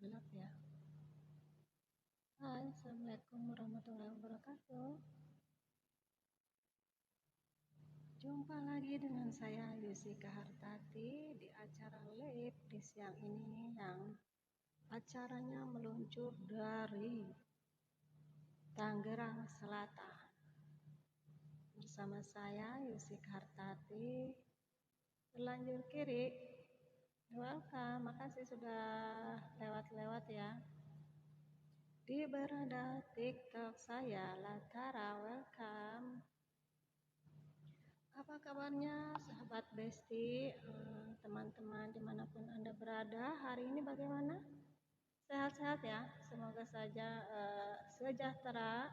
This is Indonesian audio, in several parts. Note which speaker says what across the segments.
Speaker 1: gelap ya. Hai, Assalamualaikum warahmatullahi wabarakatuh. Jumpa lagi dengan saya Yusika Hartati di acara live di siang ini yang acaranya meluncur dari Tangerang Selatan. Bersama saya Yusika Hartati. Terlanjur kiri. Welcome, makasih sudah lewat-lewat ya. Di beranda TikTok saya, Latara, welcome. Apa kabarnya sahabat Besti, teman-teman dimanapun Anda berada, hari ini bagaimana? Sehat-sehat ya, semoga saja sejahtera,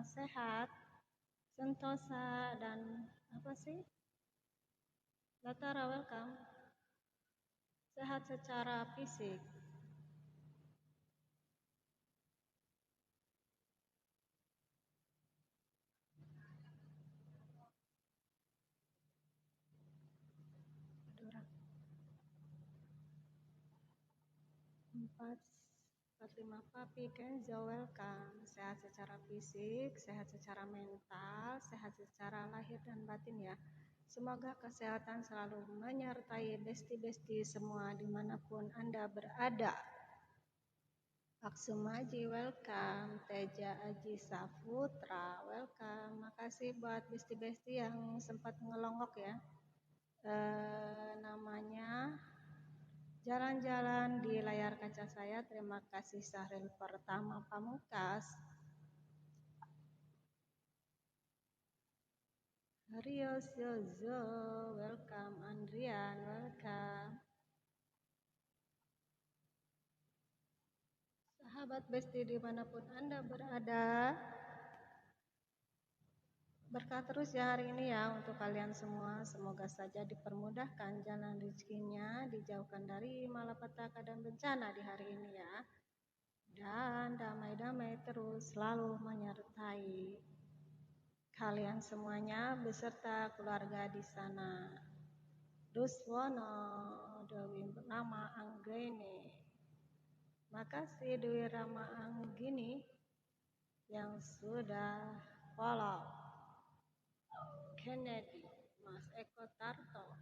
Speaker 1: sehat, sentosa, dan apa sih? Latara, welcome. Sehat secara fisik. Empat 45 Papi Kenzo, welcome. Sehat secara fisik, sehat secara mental, sehat secara lahir dan batin ya. Semoga kesehatan selalu menyertai besti-besti semua dimanapun Anda berada. Aksumaji, welcome. Teja Aji Saputra, welcome. Makasih buat besti-besti yang sempat ngelongok ya. Namanya jalan-jalan di layar kaca saya. Terima kasih Sahril Pertama Pamungkas. Rio Zozo, welcome. Andrian, welcome. Sahabat Besti dimanapun Anda berada, berkah terus ya hari ini ya untuk kalian semua. Semoga saja dipermudahkan jalan rezekinya, dijauhkan dari malapetaka dan bencana di hari ini ya. Dan damai-damai terus selalu menyertai kalian semuanya beserta keluarga di sana. Duswono, Dewi Rama Anggreni. Makasih Dewi Rama Anggini yang sudah follow. Kennedy, Mas Eko Tarto.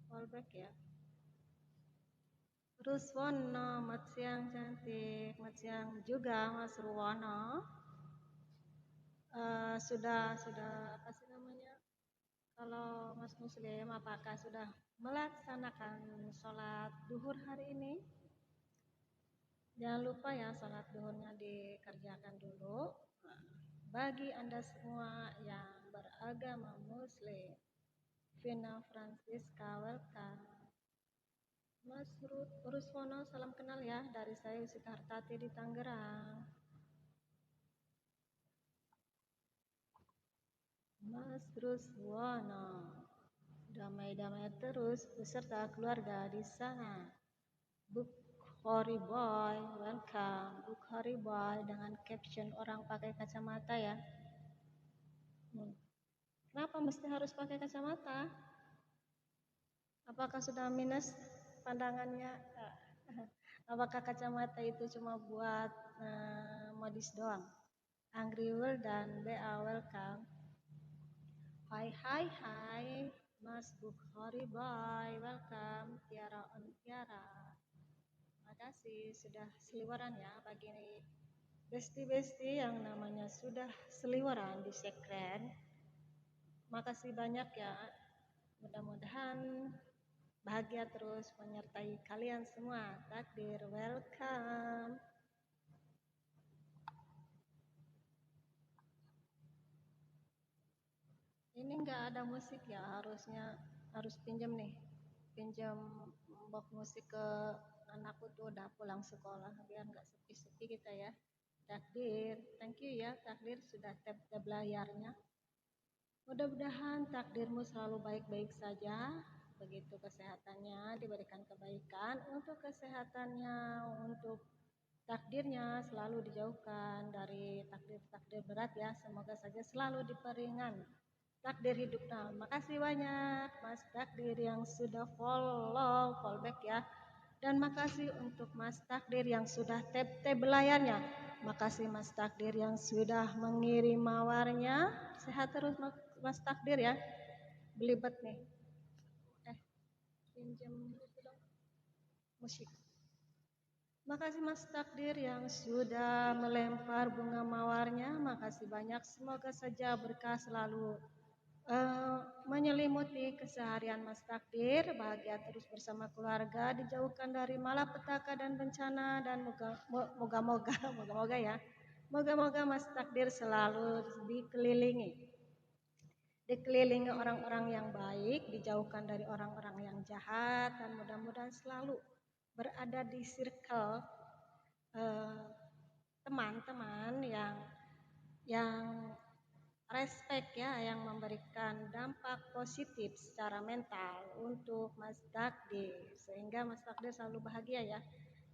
Speaker 1: Fallback ya. Ruswono, mat siang cantik. Mat siang juga Mas Ruwono. Sudah apa sih namanya? Kalau Mas Muslim, apakah sudah melaksanakan sholat duhur hari ini? Jangan lupa ya sholat duhurnya dikerjakan dulu. Bagi Anda semua yang beragama Muslim, Vina Francisca, welcome. Mas Ruswono, salam kenal ya dari saya Yusika Hartati di Tangerang. Mas Ruswono, damai-damai terus beserta keluarga di sana. Bukhari Boy, welcome. Bukhari Boy dengan caption orang pakai kacamata ya. Kenapa mesti harus pakai kacamata? Apakah sudah minus pandangannya? Apakah kacamata itu cuma buat modis doang? Angry World dan BA, welcome. Hai, Mas Bukhari Boy, welcome. Tiara on Tiara. Makasih sudah seliweran ya pagi ini. Besti-besti yang namanya sudah seliweran di sekren. Makasih banyak ya. Mudah-mudahan bahagia terus menyertai kalian semua. Takdir, welcome. Ini enggak ada musik ya, harus pinjam nih. Pinjam box musik ke anakku tuh udah pulang sekolah biar enggak sepi-sepi kita ya. Takdir, thank you ya Takdir sudah tap layarnya. Mudah-mudahan takdirmu selalu baik-baik saja. Begitu kesehatannya diberikan kebaikan, untuk kesehatannya, untuk takdirnya selalu dijauhkan dari takdir-takdir berat ya. Semoga saja selalu diperingan takdir hidupnya. Makasih banyak Mas Takdir yang sudah follow back ya. Dan makasih untuk Mas Takdir yang sudah tap-tap belayannya. Makasih Mas Takdir yang sudah mengirim mawarnya. Sehat terus Mas Takdir ya. Belibet nih. Pinjam itu dong musik. Makasih Mas Takdir yang sudah melempar bunga mawarnya. Makasih banyak. Semoga saja berkah selalu menyelimuti keseharian Mas Takdir, bahagia terus bersama keluarga, dijauhkan dari malapetaka dan bencana, dan moga-moga ya, moga-moga Mas Takdir selalu dikelilingi orang-orang yang baik, dijauhkan dari orang-orang yang jahat, dan mudah-mudahan selalu berada di circle teman-teman yang respect ya, yang memberikan dampak positif secara mental untuk Mas Takdir, sehingga Mas Takdir selalu bahagia ya,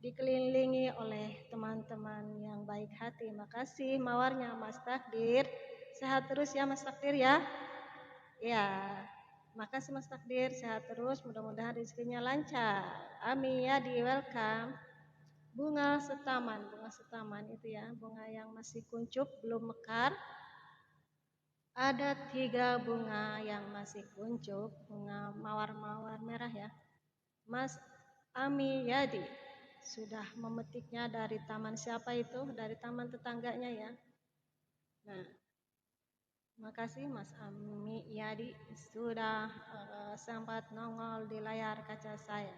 Speaker 1: dikelilingi oleh teman-teman yang baik hati. Makasih mawarnya Mas Takdir, sehat terus ya Mas Takdir ya. Ya, makasih Mas Takdir, sehat terus, mudah-mudahan rezekinya lancar. Amin ya, di welcome. Bunga setaman itu ya, bunga yang masih kuncup belum mekar. Ada 3 bunga yang masih kuncup, bunga mawar-mawar merah ya. Mas Ami Yadi sudah memetiknya dari taman siapa itu? Dari taman tetangganya ya. Nah, makasih Mas Ami Yadi sudah sempat nongol di layar kaca saya.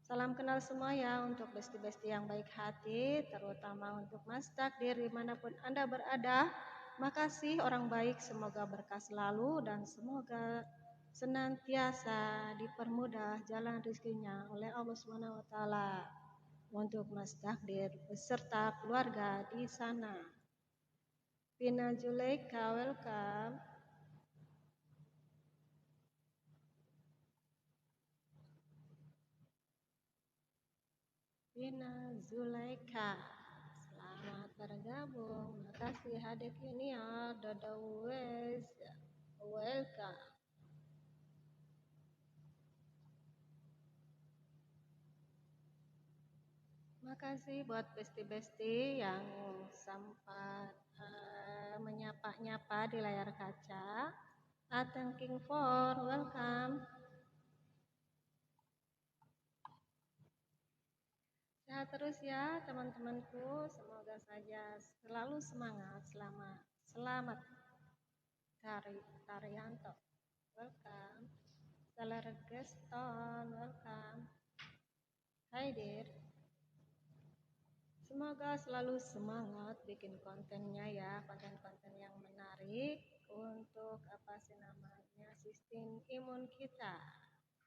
Speaker 1: Salam kenal semua ya untuk besti-besti yang baik hati, terutama untuk Mas Takdir dimanapun Anda berada. Makasih orang baik, semoga berkah selalu dan semoga senantiasa dipermudah jalan rezekinya oleh Allah Subhanahu wa taala untuk Mas Takdir beserta keluarga di sana. Pina Juleika, welcome. Pina Zulaika, selamat bergabung. Makasih hadir ini ya, Dodo Wes, welcome. Makasih buat besti-besti yang sempat menyapa-nyapa di layar kaca. Thanking for welcome. Sehat terus ya teman-temanku. Semoga saja selalu semangat. Selamat Taryanto. Welcome. Salar Geston. Welcome. Hai dear. Semoga selalu semangat bikin kontennya ya, konten-konten yang menarik untuk apa sih namanya, sistem imun kita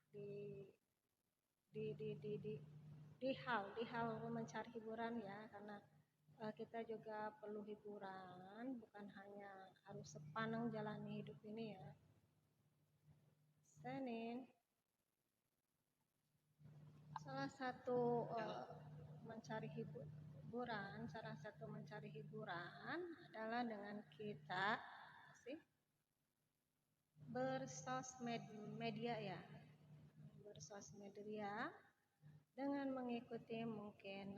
Speaker 1: di hal mencari hiburan ya, karena kita juga perlu hiburan, bukan hanya harus sepaneng jalani hidup ini ya. Senin salah satu salah satu mencari hiburan adalah dengan kita bersosmed media ya, dengan mengikuti mungkin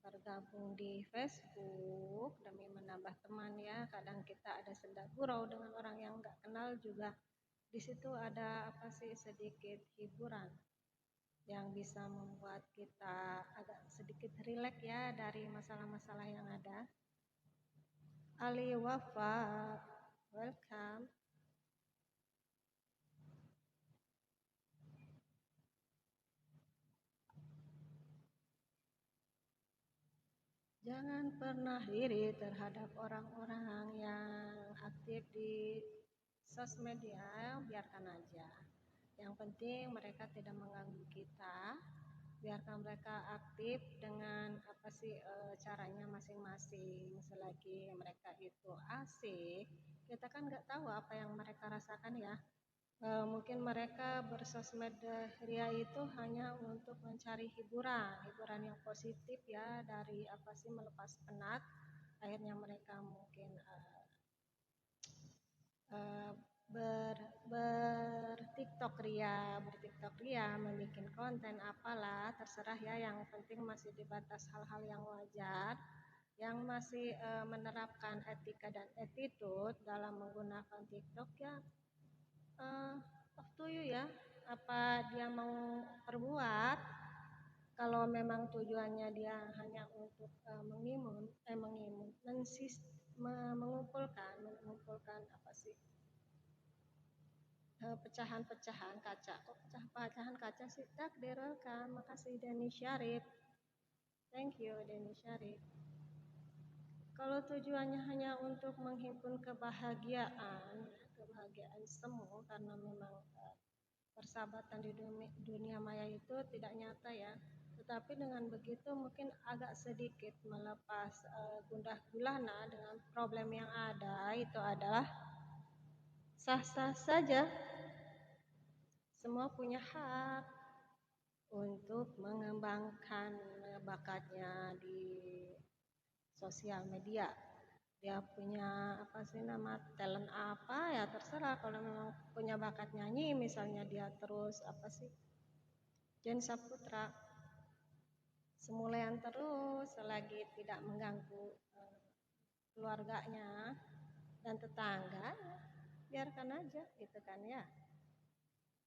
Speaker 1: bergabung di Facebook demi menambah teman ya. Kadang kita ada senda gurau dengan orang yang nggak kenal juga, di situ ada sedikit hiburan yang bisa membuat kita agak sedikit rileks ya dari masalah-masalah yang ada. Ali Wafa, welcome. Jangan pernah iri terhadap orang-orang yang aktif di sosmed ya, biarkan aja. Yang penting mereka tidak mengganggu kita, biarkan mereka aktif dengan caranya masing-masing. Selagi mereka itu asik, kita kan nggak tahu apa yang mereka rasakan ya. Mungkin mereka bersosmed ria itu hanya untuk mencari hiburan yang positif ya, dari melepas penat. Akhirnya mereka mungkin bertiktok bertiktok ria, membuat konten apalah, terserah ya. Yang penting masih di batas hal-hal yang wajar, yang masih menerapkan etika dan attitude dalam menggunakan TikTok ya. Up to you ya, apa dia mau perbuat. Kalau memang tujuannya dia hanya untuk mengumpulkan apa sih, pecahan-pecahan kaca. Kok pecahan kaca sih? Takdir, welcome. Makasih Denny Syarif. Thank you Denny Syarif. Kalau tujuannya hanya untuk menghimpun kebahagiaan semu, karena memang persahabatan di dunia maya itu tidak nyata ya. Tetapi dengan begitu mungkin agak sedikit melepas gundah gulana dengan problem yang ada. Itu adalah sah-sah saja. Semua punya hak untuk mengembangkan bakatnya di sosial media. Dia punya apa sih nama talent apa ya, terserah. Kalau memang punya bakat nyanyi misalnya, dia terus apa sih, Jen Saputra semulean terus selagi tidak mengganggu keluarganya dan tetangga, biarkan aja gitu kan ya.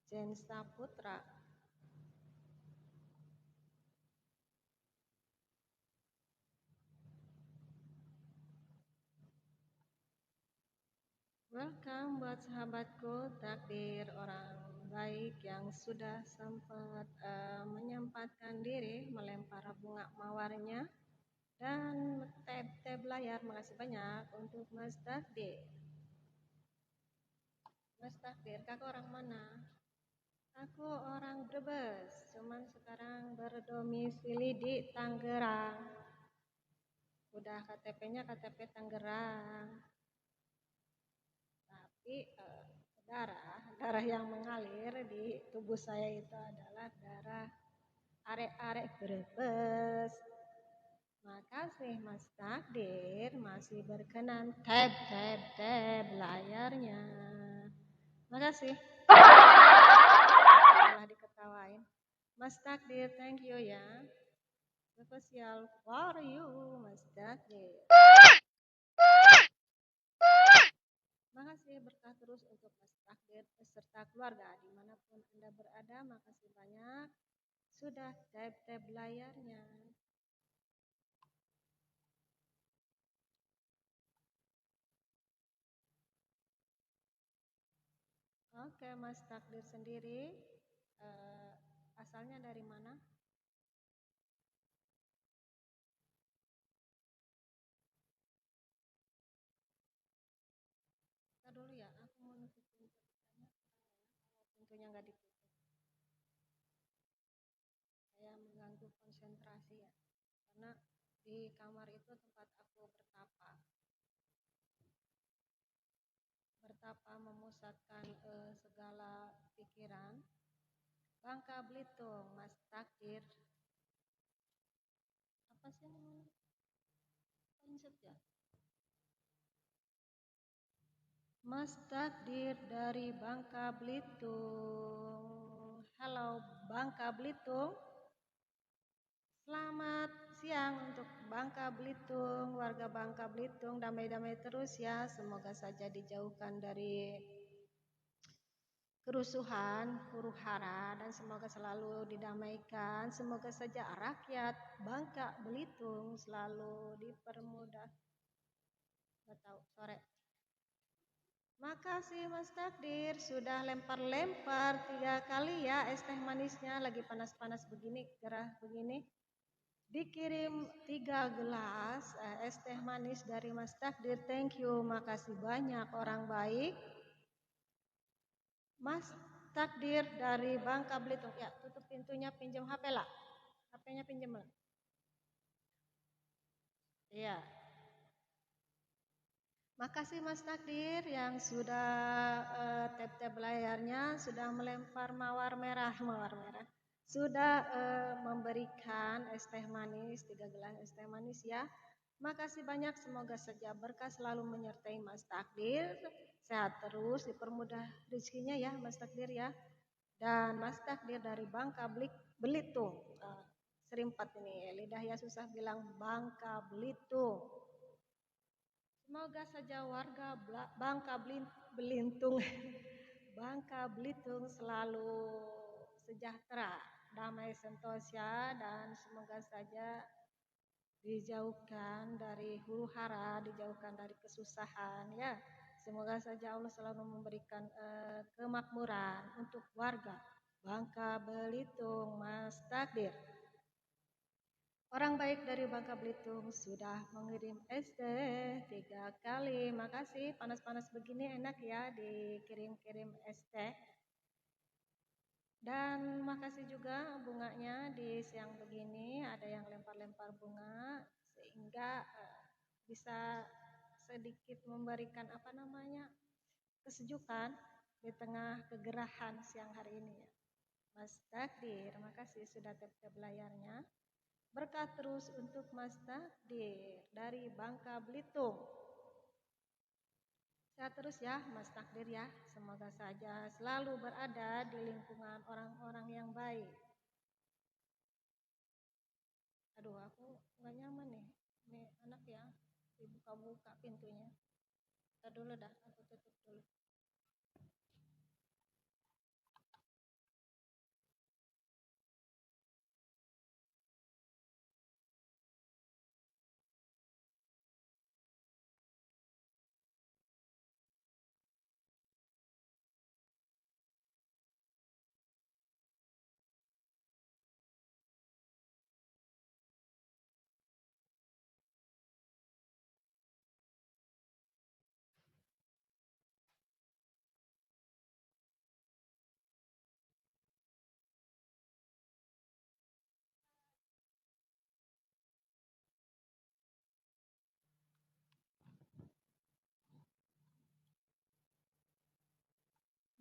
Speaker 1: Jen Saputra. Welcome buat sahabatku, takdir orang baik yang sudah sempat menyempatkan diri melempar bunga mawarnya dan tab layar. Makasih banyak untuk Mas Takdir. Mas Takdir, kakak orang mana? Aku orang Brebes, cuman sekarang berdomisili di Tangerang. Udah KTP-nya KTP Tangerang. Tapi darah yang mengalir di tubuh saya itu adalah darah arek-arek Brebes. Makasih Mas Takdir masih berkenan tab layarnya. Makasih. Malah diketawain. Mas Takdir, thank you ya. Spesial for you, Mas Takdir. Makasih berkah terus untuk Mas Takdir beserta keluarga dimanapun Anda berada. Makasih banyak sudah tab layarnya. Oke, Mas Takdir sendiri asalnya dari mana? Kita dulu ya, aku mau nutup pintunya. Kalau pintunya nggak ditutup, saya mengganggu konsentrasi ya. Karena di kamar itu tempat aku bertapa memusatkan segala pikiran. Bangka Belitung, Mas Takdir. Apa sih namanya? Konsep ya? Mas Takdir dari Bangka Belitung. Halo Bangka Belitung. Selamat siang untuk Bangka Belitung, warga Bangka Belitung, damai-damai terus ya. Semoga saja dijauhkan dari kerusuhan, huru-hara, dan semoga selalu didamaikan. Semoga saja rakyat Bangka Belitung selalu dipermudah. Gak tahu, sore. Makasih Mas Takdir, sudah lempar-lempar 3 kali ya es teh manisnya, lagi panas-panas begini, gerah begini. Dikirim 3 gelas es teh manis dari Mas Takdir. Thank you, makasih banyak orang baik. Mas Takdir dari Bangka Belitung. Ya, tutup pintunya, pinjam HP lah. HP-nya pinjam lah. Iya. Makasih Mas Takdir yang sudah tab layarnya, sudah melempar mawar merah. Sudah memberikan es teh manis, 3 gelas es teh manis ya. Makasih banyak, semoga saja berkah selalu menyertai Mas Takdir. Sehat terus, dipermudah rezekinya ya Mas Takdir ya. Dan Mas Takdir dari Bangka Belitung. Serimpat ini, lidah ya susah bilang Bangka Belitung. Semoga saja warga Bangka Belitung Bangka Belitung selalu sejahtera, damai sentosa, dan semoga saja dijauhkan dari huru hara, dijauhkan dari kesusahan ya. Semoga saja Allah selalu memberikan kemakmuran untuk warga Bangka Belitung, Mas Takdir. Orang baik dari Bangka Belitung sudah mengirim SD 3 kali. Makasih, panas-panas begini enak ya dikirim-kirim SD. Dan makasih juga bunganya di siang begini ada yang lempar-lempar bunga sehingga bisa sedikit memberikan kesejukan di tengah kegerahan siang hari ini ya. Mas Takdir, makasih sudah tap-tap layarnya. Berkah terus untuk Mas Takdir dari Bangka Belitung. Sehat terus ya Mas Takdir ya. Semoga saja selalu berada di lingkungan orang-orang yang baik. Aduh aku nggak nyaman nih. Ini anak ya dibuka-buka pintunya. Kita dulu dah, aku tutup dulu.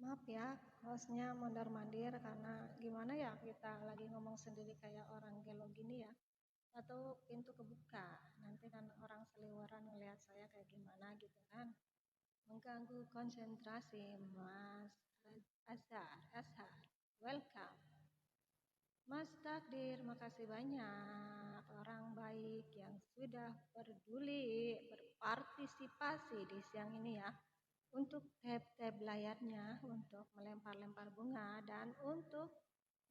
Speaker 1: Maaf ya, hostnya mondar-mandir karena gimana ya kita lagi ngomong sendiri kayak orang gelo gini ya. Atau pintu kebuka, nanti kan orang seliweran ngelihat saya kayak gimana gitu kan. Mengganggu konsentrasi, Mas Azhar. Welcome. Mas Takdir, makasih banyak orang baik yang sudah peduli berpartisipasi di siang ini ya. Untuk tap-tap layarnya, untuk melempar-lempar bunga, dan untuk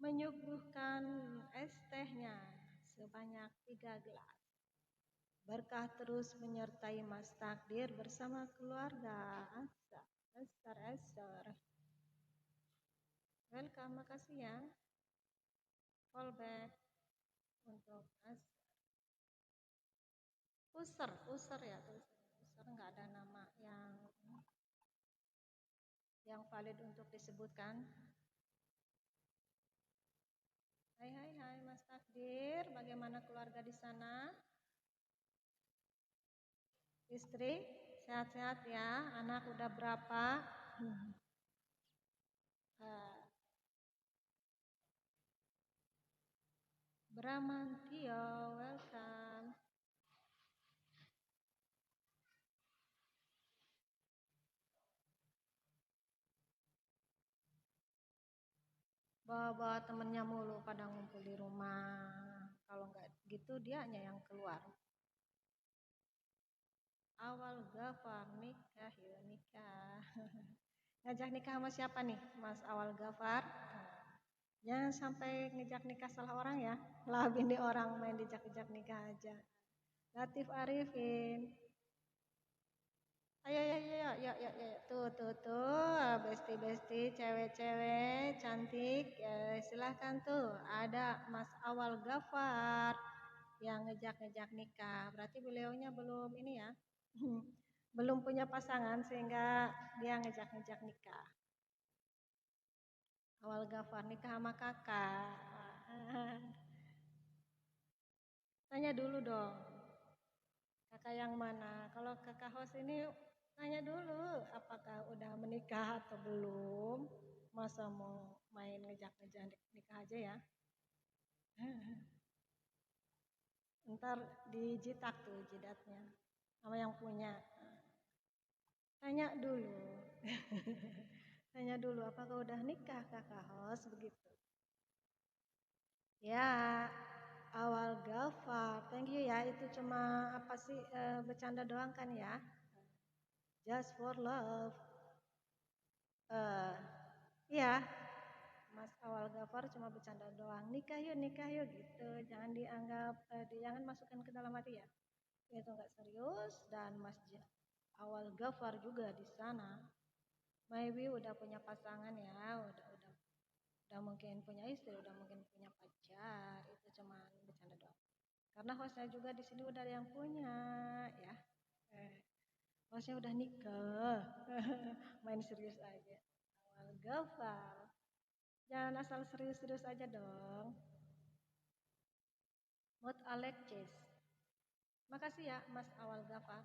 Speaker 1: menyuguhkan es tehnya sebanyak 3 gelas. Berkah terus menyertai Mas Takdir bersama keluarga. Asar. Welcome, makasih ya. Callback untuk Asar. User ya, user nggak ada nama yang valid untuk disebutkan. Hai Mas Takdir, bagaimana keluarga di sana? Istri, sehat-sehat ya, anak udah berapa? Bramantio, welcome. Bawa temennya mulu pada ngumpul di rumah. Kalau nggak gitu dia hanya yang keluar. Awal Gafar nikah. Ngajak nikah sama siapa nih Mas Awal Gafar? Jangan sampai ngejak nikah salah orang ya. Lah bini orang main dijak-jak nikah aja. Latif Arifin. Ayo. Tuh. Besti, cewek-cewek cantik. Silahkan tuh. Ada Mas Awal Gafar yang ngejak nikah. Berarti beliaunya belum ini ya. Belum punya pasangan sehingga dia ngejak nikah. Awal Gafar nikah sama kakak. Tanya dulu dong. Kakak yang mana? Kalau kakak host ini tanya dulu apakah udah menikah atau belum. Masa mau main ngejak nikah aja ya. Ntar dijitak tuh jidatnya sama yang punya. Tanya dulu. Tanya dulu, apakah udah nikah kakak host begitu? Ya, awal Gafar. Thank you ya. Itu cuma apa sih bercanda doang kan ya? Just for love. Eh, ya, Mas Awal Gafar cuma bercanda doang. Nikah yuk gitu. Jangan dianggap, jangan masukkan ke dalam hati ya. Itu nggak serius dan Awal Gafar juga di sana. Maybe udah punya pasangan ya, udah mungkin punya istri, udah mungkin punya pacar. Itu cuma bercanda doang. Karena hostnya juga di sini udah ada yang punya, ya. Eh, hostnya udah nikah, main serius aja. Awal Gafar, jangan asal serius-serius aja dong. Mut Alexis, makasih ya Mas Awal Gafar.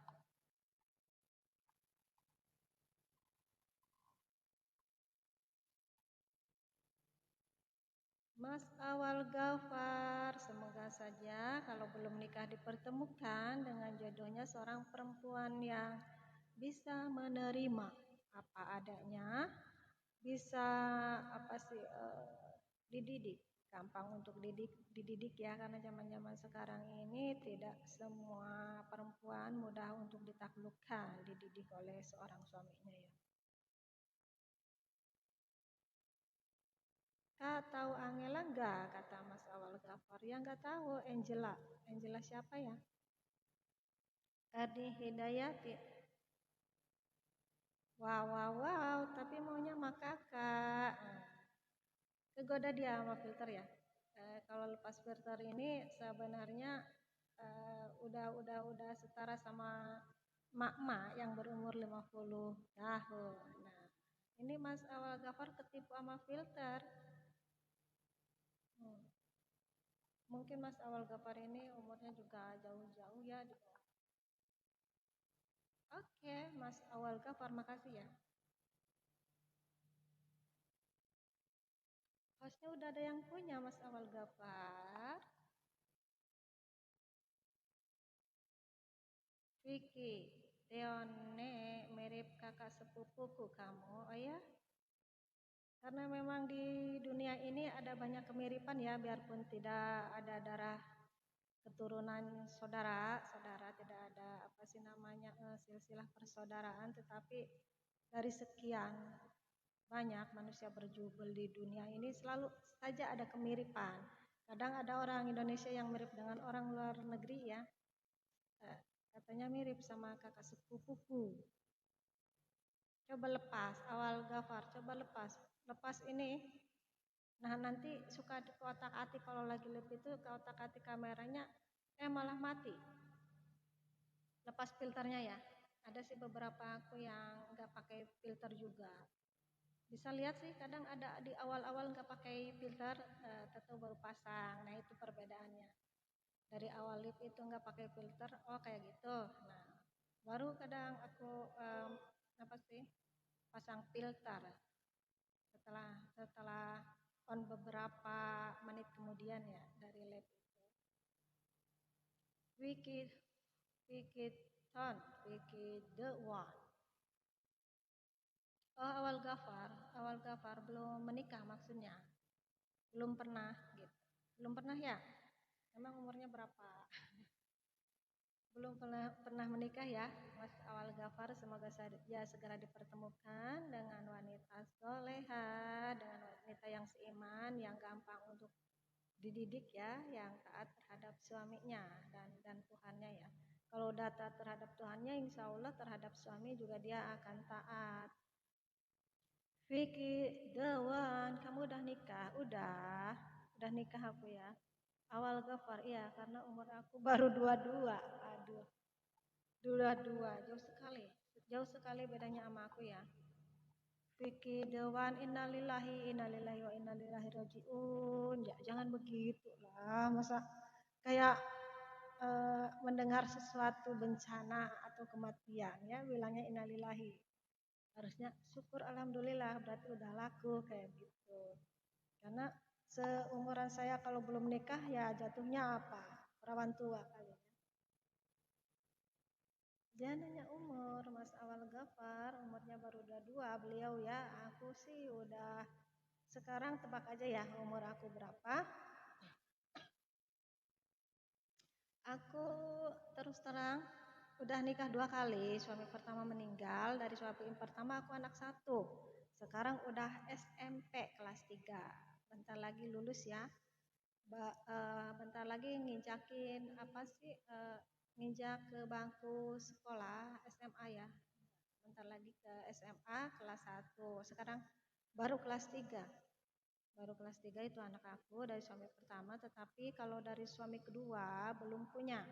Speaker 1: Mas Awal Gafar, semoga saja kalau belum nikah dipertemukan dengan jodohnya seorang perempuan yang bisa menerima apa adanya, bisa apa sih dididik, gampang untuk dididik ya karena zaman-zaman sekarang ini tidak semua perempuan mudah untuk ditaklukkan, dididik oleh seorang suaminya ya. Kak tahu Angela enggak? Kata Mas Awal Gafar. Ya enggak tahu Angela. Angela siapa ya? Ardi Hidayati. Wow, wow, wow. Tapi maunya sama kakak. Kegoda dia sama filter ya. Kalau lepas filter ini sebenarnya udah setara sama mak-mak yang berumur 50 tahun. Nah, ini Mas Awal Gafar ketipu sama filter. Hmm. Mungkin Mas Awal Gafar ini umurnya juga jauh-jauh ya. Oke, Mas Awal Gafar, makasih ya. Hostnya udah ada yang punya Mas Awal Gafar. Vicky, Deone mirip kakak sepupuku kamu, oh ya? Karena memang di dunia ini ada banyak kemiripan ya, biarpun tidak ada darah keturunan saudara tidak ada apa sih namanya silsilah persaudaraan, tetapi dari sekian banyak manusia berjubel di dunia ini selalu saja ada kemiripan. Kadang ada orang Indonesia yang mirip dengan orang luar negeri ya, katanya mirip sama kakak sepupuku. Coba lepas, Awal Gafar, coba lepas. Lepas ini, nah nanti suka di kotak-atik kalau lagi live itu kotak-atik kameranya, malah mati. Lepas filternya ya. Ada sih beberapa aku yang nggak pakai filter juga. Bisa lihat sih kadang ada di awal-awal nggak pakai filter, tentu baru pasang. Nah itu perbedaannya. Dari awal live itu nggak pakai filter, oh kayak gitu. Nah baru kadang aku apa sih pasang filter setelah on beberapa menit kemudian ya dari live itu. Wicked, wicked ton, wicked the one. Oh awal Gafar belum menikah maksudnya, belum pernah gitu, belum pernah ya. Emang umurnya berapa? Belum pernah menikah ya, Mas Awal Gafar. Semoga ya segera dipertemukan dengan wanita soleha, dengan wanita yang seiman, yang gampang untuk dididik ya, yang taat terhadap suaminya dan Tuhannya ya. Kalau udah taat terhadap Tuhannya, insya Allah terhadap suami juga dia akan taat. Vicky, the one, kamu udah nikah? Udah nikah aku ya. Awal Gafar, iya karena umur aku baru 22. Aduh, 22, jauh sekali bedanya sama aku ya. Vicky the one, innalillahi wa innalillahi rojiun. Ya, jangan begitu lah, masa kayak mendengar sesuatu bencana atau kematian ya bilangnya innalillahi. Harusnya syukur alhamdulillah berarti udah laku kayak gitu. Karena seumuran saya kalau belum nikah ya jatuhnya apa? Perawan tua kali ya. Jangan nanya umur, Mas Awal Gafar, umurnya baru 22 beliau ya. Aku sih udah, sekarang tebak aja ya umur aku berapa. Aku terus terang udah nikah 2 kali. Suami pertama meninggal, dari suami pertama aku anak satu. Sekarang udah SMP kelas 3. Bentar lagi lulus ya. Bentar lagi nginjakin apa sih, nginjak ke bangku sekolah SMA ya. Bentar lagi ke SMA kelas 1. Sekarang baru kelas 3. Baru kelas 3 itu anak aku dari suami pertama, tetapi kalau dari suami kedua belum punya.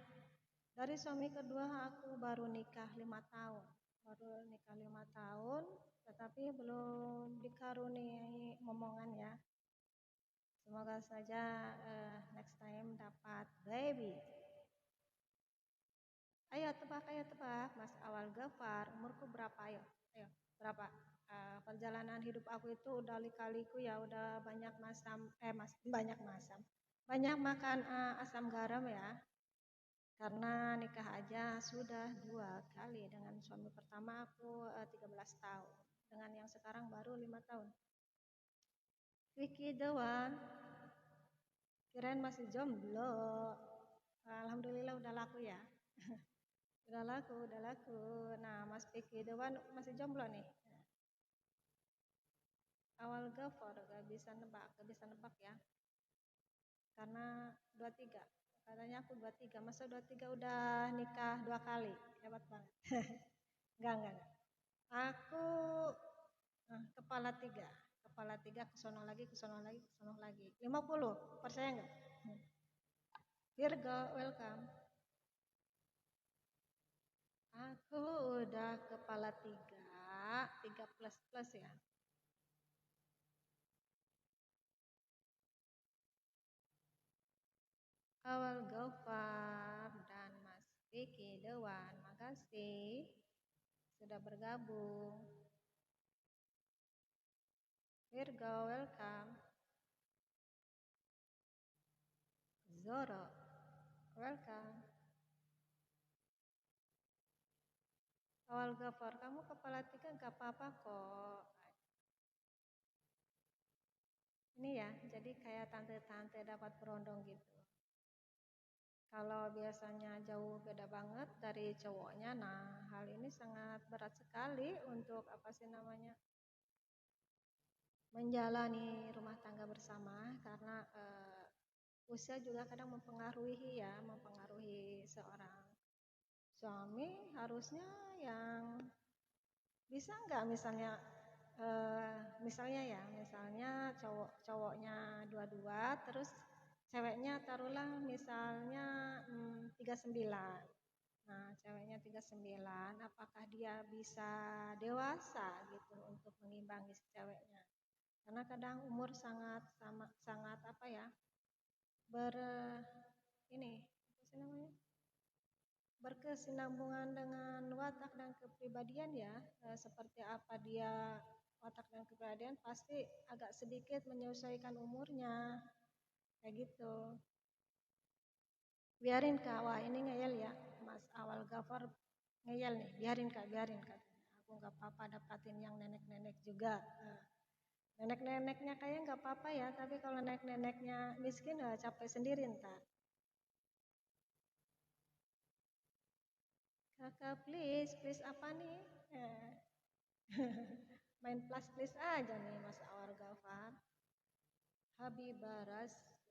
Speaker 1: Dari suami kedua aku baru nikah 5 tahun. Baru nikah 5 tahun, tetapi belum dikaruniai momongan ya. Semoga saja next time dapat baby. Ayo tebak, Mas Awal Gafar, umurku berapa? Ayo, berapa? Perjalanan hidup aku itu udah lika-liku ya, udah banyak banyak masam, banyak makan asam garam ya. Karena nikah aja sudah 2 kali, dengan suami pertama aku 13 tahun, dengan yang sekarang baru 5 tahun. Vicky the one, kirain masih jomblo. Alhamdulillah udah laku ya. Udah laku, udah laku. Nah, Mas Vicky the one masih jomblo nih. Awal Gafar gak bisa nebak ya. Karena 23. Katanya aku 23. Masa 23 udah nikah 2 kali? Hebat banget. Enggak. Aku kepala 3. Kepala 3 kesono lagi, kesono lagi, kesono lagi. 50. Percaya enggak? Virgo, welcome. Aku udah kepala 3, 3 plus plus ya. Awal Gofar dan Mas Vicky Dewan, makasih sudah bergabung. Virgo, welcome. Zoro, welcome. Awal Gofar, kamu kepala 3 gak apa-apa kok. Ini ya, jadi kayak tante-tante dapat berondong gitu. Kalau biasanya jauh beda banget dari cowoknya, nah hal ini sangat berat sekali untuk apa sih namanya, menjalani rumah tangga bersama, karena usia juga kadang mempengaruhi ya, mempengaruhi seorang suami. Harusnya yang bisa nggak misalnya cowoknya 22, terus ceweknya taruhlah misalnya 39. Nah, ceweknya 39, apakah dia bisa dewasa gitu untuk mengimbangi si ceweknya? Karena kadang umur sangat apa ya, ini apa sih namanya, berkesinambungan dengan watak dan kepribadian ya. Seperti apa dia watak dan kepribadian, pasti agak sedikit menyesuaikan umurnya kayak gitu. Biarin Kak, wah ini ngeyel ya, Mas Awal Gafar ngeyel nih, biarin Kak, aku nggak apa-apa dapatin yang nenek-nenek juga. Nenek-neneknya kayak nggak apa-apa ya, tapi kalau nenek-neneknya miskin ya capek sendiri ntar. Kakak please apa nih? Main plus please aja nih Mas Awal Gafar. Habibah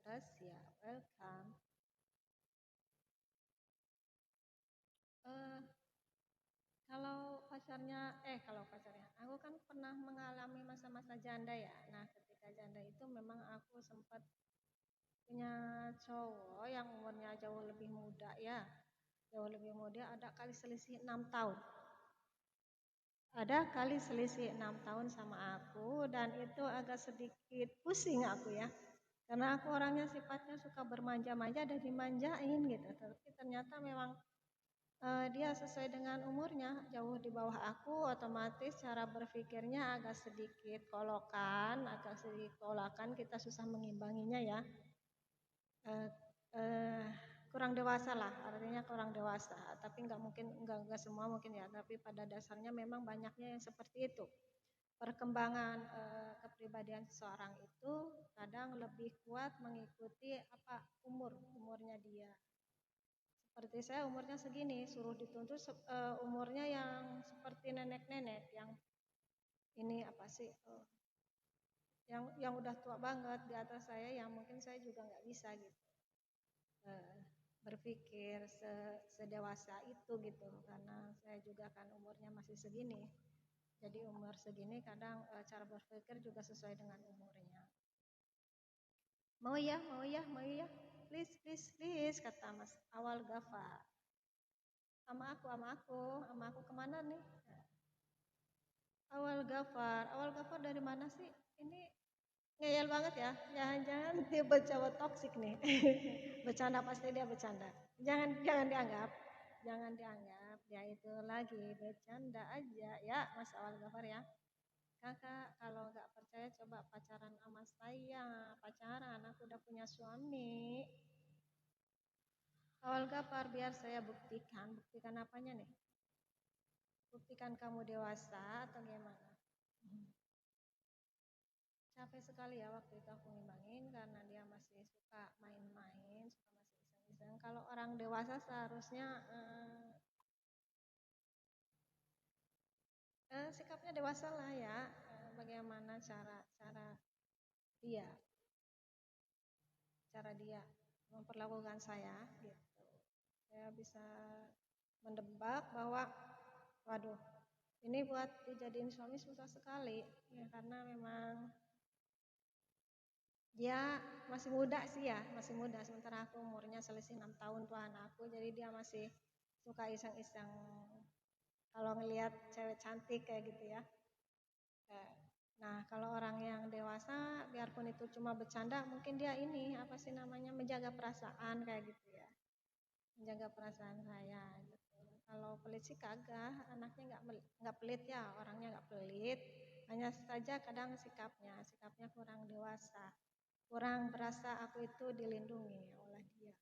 Speaker 1: Rasya, welcome. Eh, kalau pacarnya, aku kan pernah mengalami masa-masa janda ya. Nah, ketika janda itu memang aku sempat punya cowok yang umurnya jauh lebih muda ya. Jauh lebih muda, ada kali selisih 6 tahun. Ada kali selisih 6 tahun sama aku, dan itu agak sedikit pusing aku ya. Karena aku orangnya sifatnya suka bermanja-manja dan dimanjain gitu. Tapi ternyata memang dia sesuai dengan umurnya, jauh di bawah aku, otomatis cara berpikirnya agak sedikit kolokan, kita susah mengimbanginya ya. kurang dewasa lah, artinya kurang dewasa. Tapi nggak mungkin, nggak semua mungkin ya. Tapi pada dasarnya memang banyaknya yang seperti itu. Perkembangan kepribadian seseorang itu kadang lebih kuat mengikuti apa umurnya dia. Seperti saya umurnya segini, suruh dituntut umurnya yang seperti nenek-nenek yang ini apa sih? Yang udah tua banget di atas saya, yang mungkin saya juga nggak bisa gitu berpikir sedewasa itu gitu, karena saya juga kan umurnya masih segini. Jadi umur segini kadang cara berpikir juga sesuai dengan umurnya. Mau ya, please kata Mas Awal Gafar. Sama aku kemana nih? Awal Gafar dari mana sih? Ini ngeyel banget ya, jangan-jangan dia bercanda toksik nih. Bercanda, pasti dia bercanda. Jangan dianggap dia itu lagi bercanda aja ya, Mas Awal Gafar ya. Kakak kalau nggak percaya coba pacaran sama saya, pacaran, aku udah punya suami. Awal Gafar, biar saya buktikan apanya nih? Buktikan kamu dewasa atau gimana? Capek sekali ya waktu itu aku ngimbangin karena dia masih suka main-main, suka masih iseng-iseng. Kalau orang dewasa seharusnya sikapnya dewasa lah ya. Bagaimana dia memperlakukan saya gitu. Saya bisa mendebak bahwa waduh, ini buat dijadiin suami susah sekali ya, karena memang dia masih muda sih ya, masih muda, sementara aku umurnya selisih 6 tahun tuan aku, jadi dia masih suka iseng-iseng kalau ngelihat cewek cantik kayak gitu ya. Nah, kalau orang yang dewasa, biarpun itu cuma bercanda, mungkin dia ini apa sih namanya, menjaga perasaan kayak gitu ya, menjaga perasaan saya. Gitu. Kalau pelit sih kagak, anaknya nggak pelit ya, orangnya nggak pelit, hanya saja kadang sikapnya kurang dewasa, kurang berasa aku itu dilindungi oleh dia.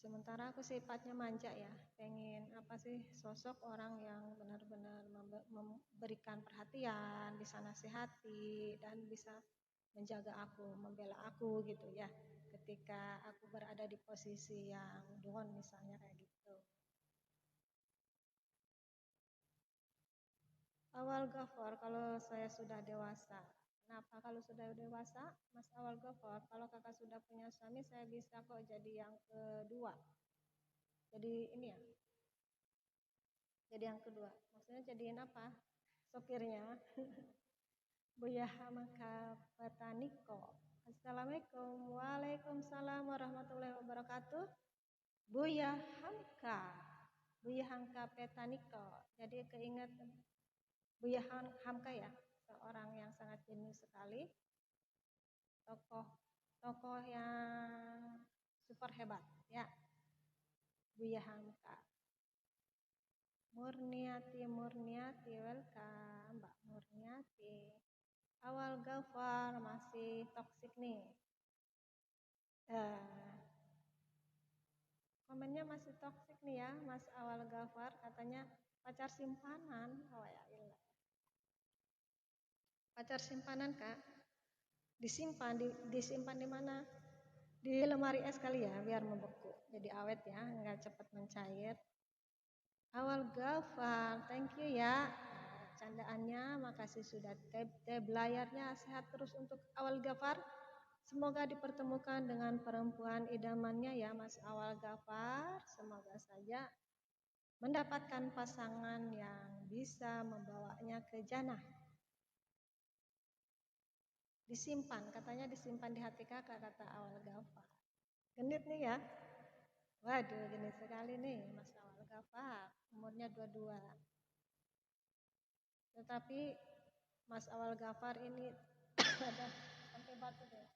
Speaker 1: Sementara aku sifatnya manja ya, pengen apa sih sosok orang yang benar-benar memberikan perhatian, bisa nasihati dan bisa menjaga aku, membela aku gitu ya. Ketika aku berada di posisi yang down misalnya kayak gitu. Awal Gafar, kalau saya sudah dewasa. Kenapa kalau sudah dewasa, Mas Awal Gafar? Kalau kakak sudah punya suami, saya bisa kok jadi yang kedua. Jadi ini ya, jadi yang kedua. Maksudnya jadiin apa? Sopirnya. Buya Hamka Pataniko. Assalamualaikum. Waalaikumsalam warahmatullahi wabarakatuh. Buya Hamka. Buya Hamka Petaniko. Jadi keinget Buya Hamka ya, seorang yang sangat jenius sekali. Tokoh yang super hebat ya. Buya Hamka. Murniati, welcome Mbak Murniati. Awal Gafar masih toksik nih. Komennya masih toksik nih ya, Mas Awal Gafar, katanya pacar simpanan. Oh ya ilah. Pacar simpanan Kak, disimpan di mana? Di lemari es kali ya, biar membeku, jadi awet ya, nggak cepat mencair. Awal Gafar, thank you ya. Candaannya, makasih sudah tab layarnya, sehat terus untuk Awal Gafar. Semoga dipertemukan dengan perempuan idamannya ya Mas Awal Gafar. Semoga saja mendapatkan pasangan yang bisa membawanya ke jannah. Disimpan, katanya disimpan di hati kakak, kata Awal Gafar. Genit nih ya. Waduh, genit sekali nih Mas Awal Gafar. Umurnya 22. Tetapi Mas Awal Gafar ini ada sampai batu deh.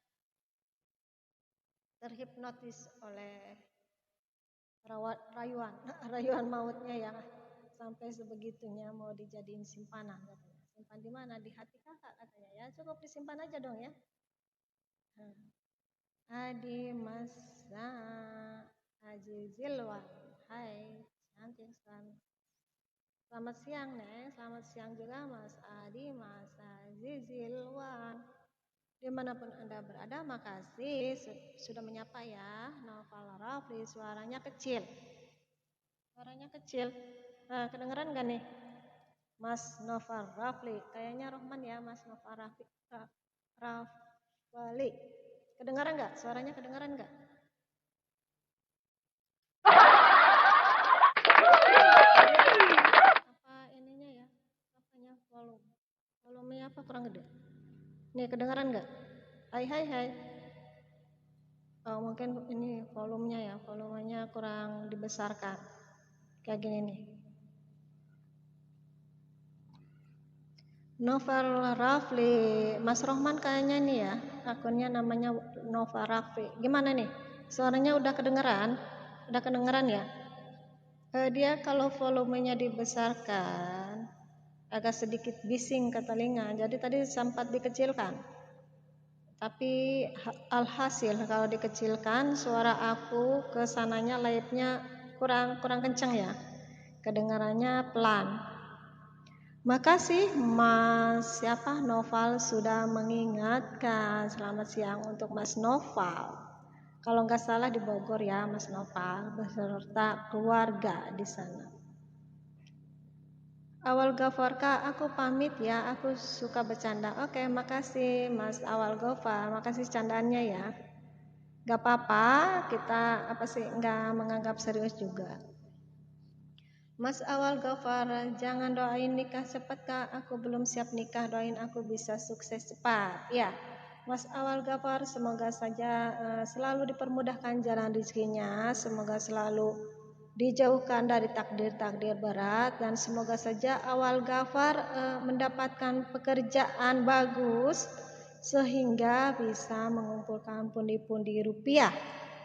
Speaker 1: Terhipnotis oleh rayuan mautnya yang sampai sebegitunya mau dijadiin simpanan katanya. Simpan di mana? Di hati kakak katanya ya. Cukup disimpan aja dong ya. Adi Masa Azizilwan. Hai, cantik sekali. Selamat siang, Neng. Selamat siang juga, Mas Adi, Mas Azizilwan. Dimanapun Anda berada, makasih sudah menyapa ya. Noval Rafli, suaranya kecil. Suaranya kecil. Nah, kedengeran gak nih? Mas Noval Rafli. Kayaknya Rohman ya, Mas Noval Rafli. Rafli. Kedengaran nggak? Suaranya kedengaran nggak? Apa ininya ya? Apanya volume? Volumenya apa kurang gede? Nih kedengaran nggak? Hai hai hai. Oh, mungkin ini volumenya ya, volumenya kurang dibesarkan. Kayak gini nih. Novel Rafli, Mas Rohman kayaknya nih ya, akunnya namanya Novel Rafli. Gimana nih? Suaranya udah kedengeran? Udah kedengeran ya? Dia kalau volumenya dibesarkan, agak sedikit bising ke telinga, jadi tadi sempat dikecilkan. Tapi alhasil kalau dikecilkan suara aku ke sananya live-nya kurang kenceng ya. Kedengarannya pelan. Makasih Mas siapa Noval sudah mengingatkan. Selamat siang untuk Mas Noval. Kalau nggak salah di Bogor ya Mas Noval beserta keluarga di sana. Awal Gofar Kak, aku pamit ya, aku suka bercanda. Oke, makasih Mas Awal Gofar, makasih candaannya ya. Gak apa-apa, kita apa sih nggak menganggap serius juga. Mas Awal Gofar, jangan doain nikah cepat Kak, aku belum siap nikah, doain aku bisa sukses cepat. Ya, Mas Awal Gofar, semoga saja selalu dipermudahkan jalan rezekinya, semoga selalu dijauhkan dari takdir-takdir berat, dan semoga saja Awal Gafar mendapatkan pekerjaan bagus sehingga bisa mengumpulkan pundi-pundi rupiah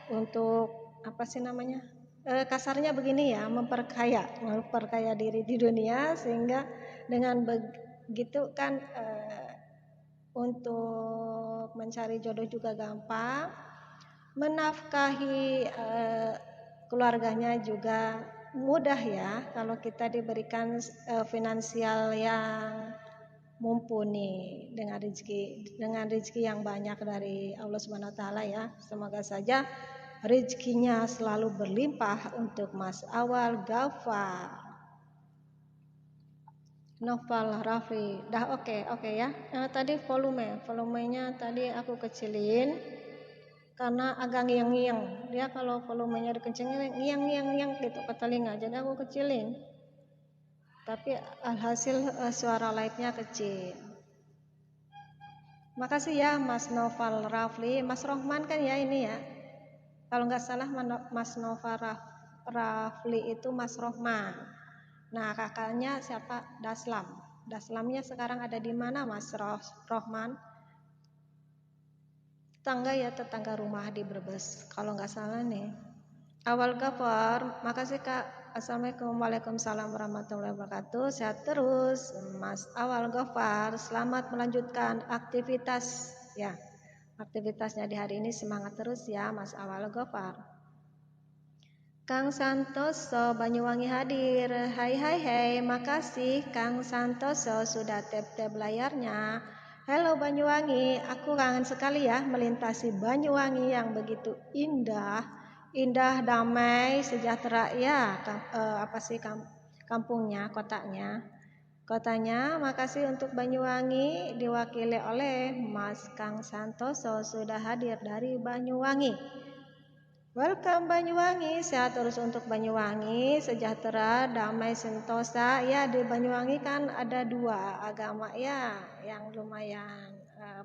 Speaker 1: untuk apa sih namanya, kasarnya begini ya, memperkaya diri di dunia, sehingga dengan begitu kan untuk mencari jodoh juga gampang, menafkahi keluarganya juga mudah ya kalau kita diberikan finansial yang mumpuni dengan rezeki yang banyak dari Allah Subhanahu wa taala ya. Semoga saja rezekinya selalu berlimpah untuk Mas Awal Gafar. Noval Rafli. Dah oke ya. Tadi volumenya tadi aku kecilin karena agak ngiang-ngiang. Dia kalau volumenya dikencengin ngiang gitu ke telinga. Jadi aku kecilin. Tapi alhasil suara live-nya kecil. Makasih ya Mas Noval Rafli. Mas Rohman kan ya ini ya. Kalau nggak salah Mas Noval Rafli itu Mas Rohman. Nah kakaknya siapa? Daslam. Daslamnya sekarang ada di mana Mas Rohman? Tetangga rumah di Brebes. Kalau nggak salah nih. Awal Gafar, makasih Kak. Assalamualaikum Waalaikumsalam warahmatullahi wabarakatuh. Sehat terus Mas Awal Gafar. Selamat melanjutkan aktivitas ya. Aktivitasnya di hari ini semangat terus ya Mas Awal Gafar. Kang Santoso Banyuwangi hadir. Hai, makasih Kang Santoso sudah tap-tap layarnya. Halo Banyuwangi, aku kangen sekali ya melintasi Banyuwangi yang begitu indah, damai, sejahtera ya. Kampungnya, kotanya. Makasih untuk Banyuwangi diwakili oleh Mas Kang Santoso sudah hadir dari Banyuwangi. Welcome Banyuwangi, sehat terus untuk Banyuwangi, sejahtera, damai, sentosa. Ya di Banyuwangi kan ada dua agama ya yang lumayan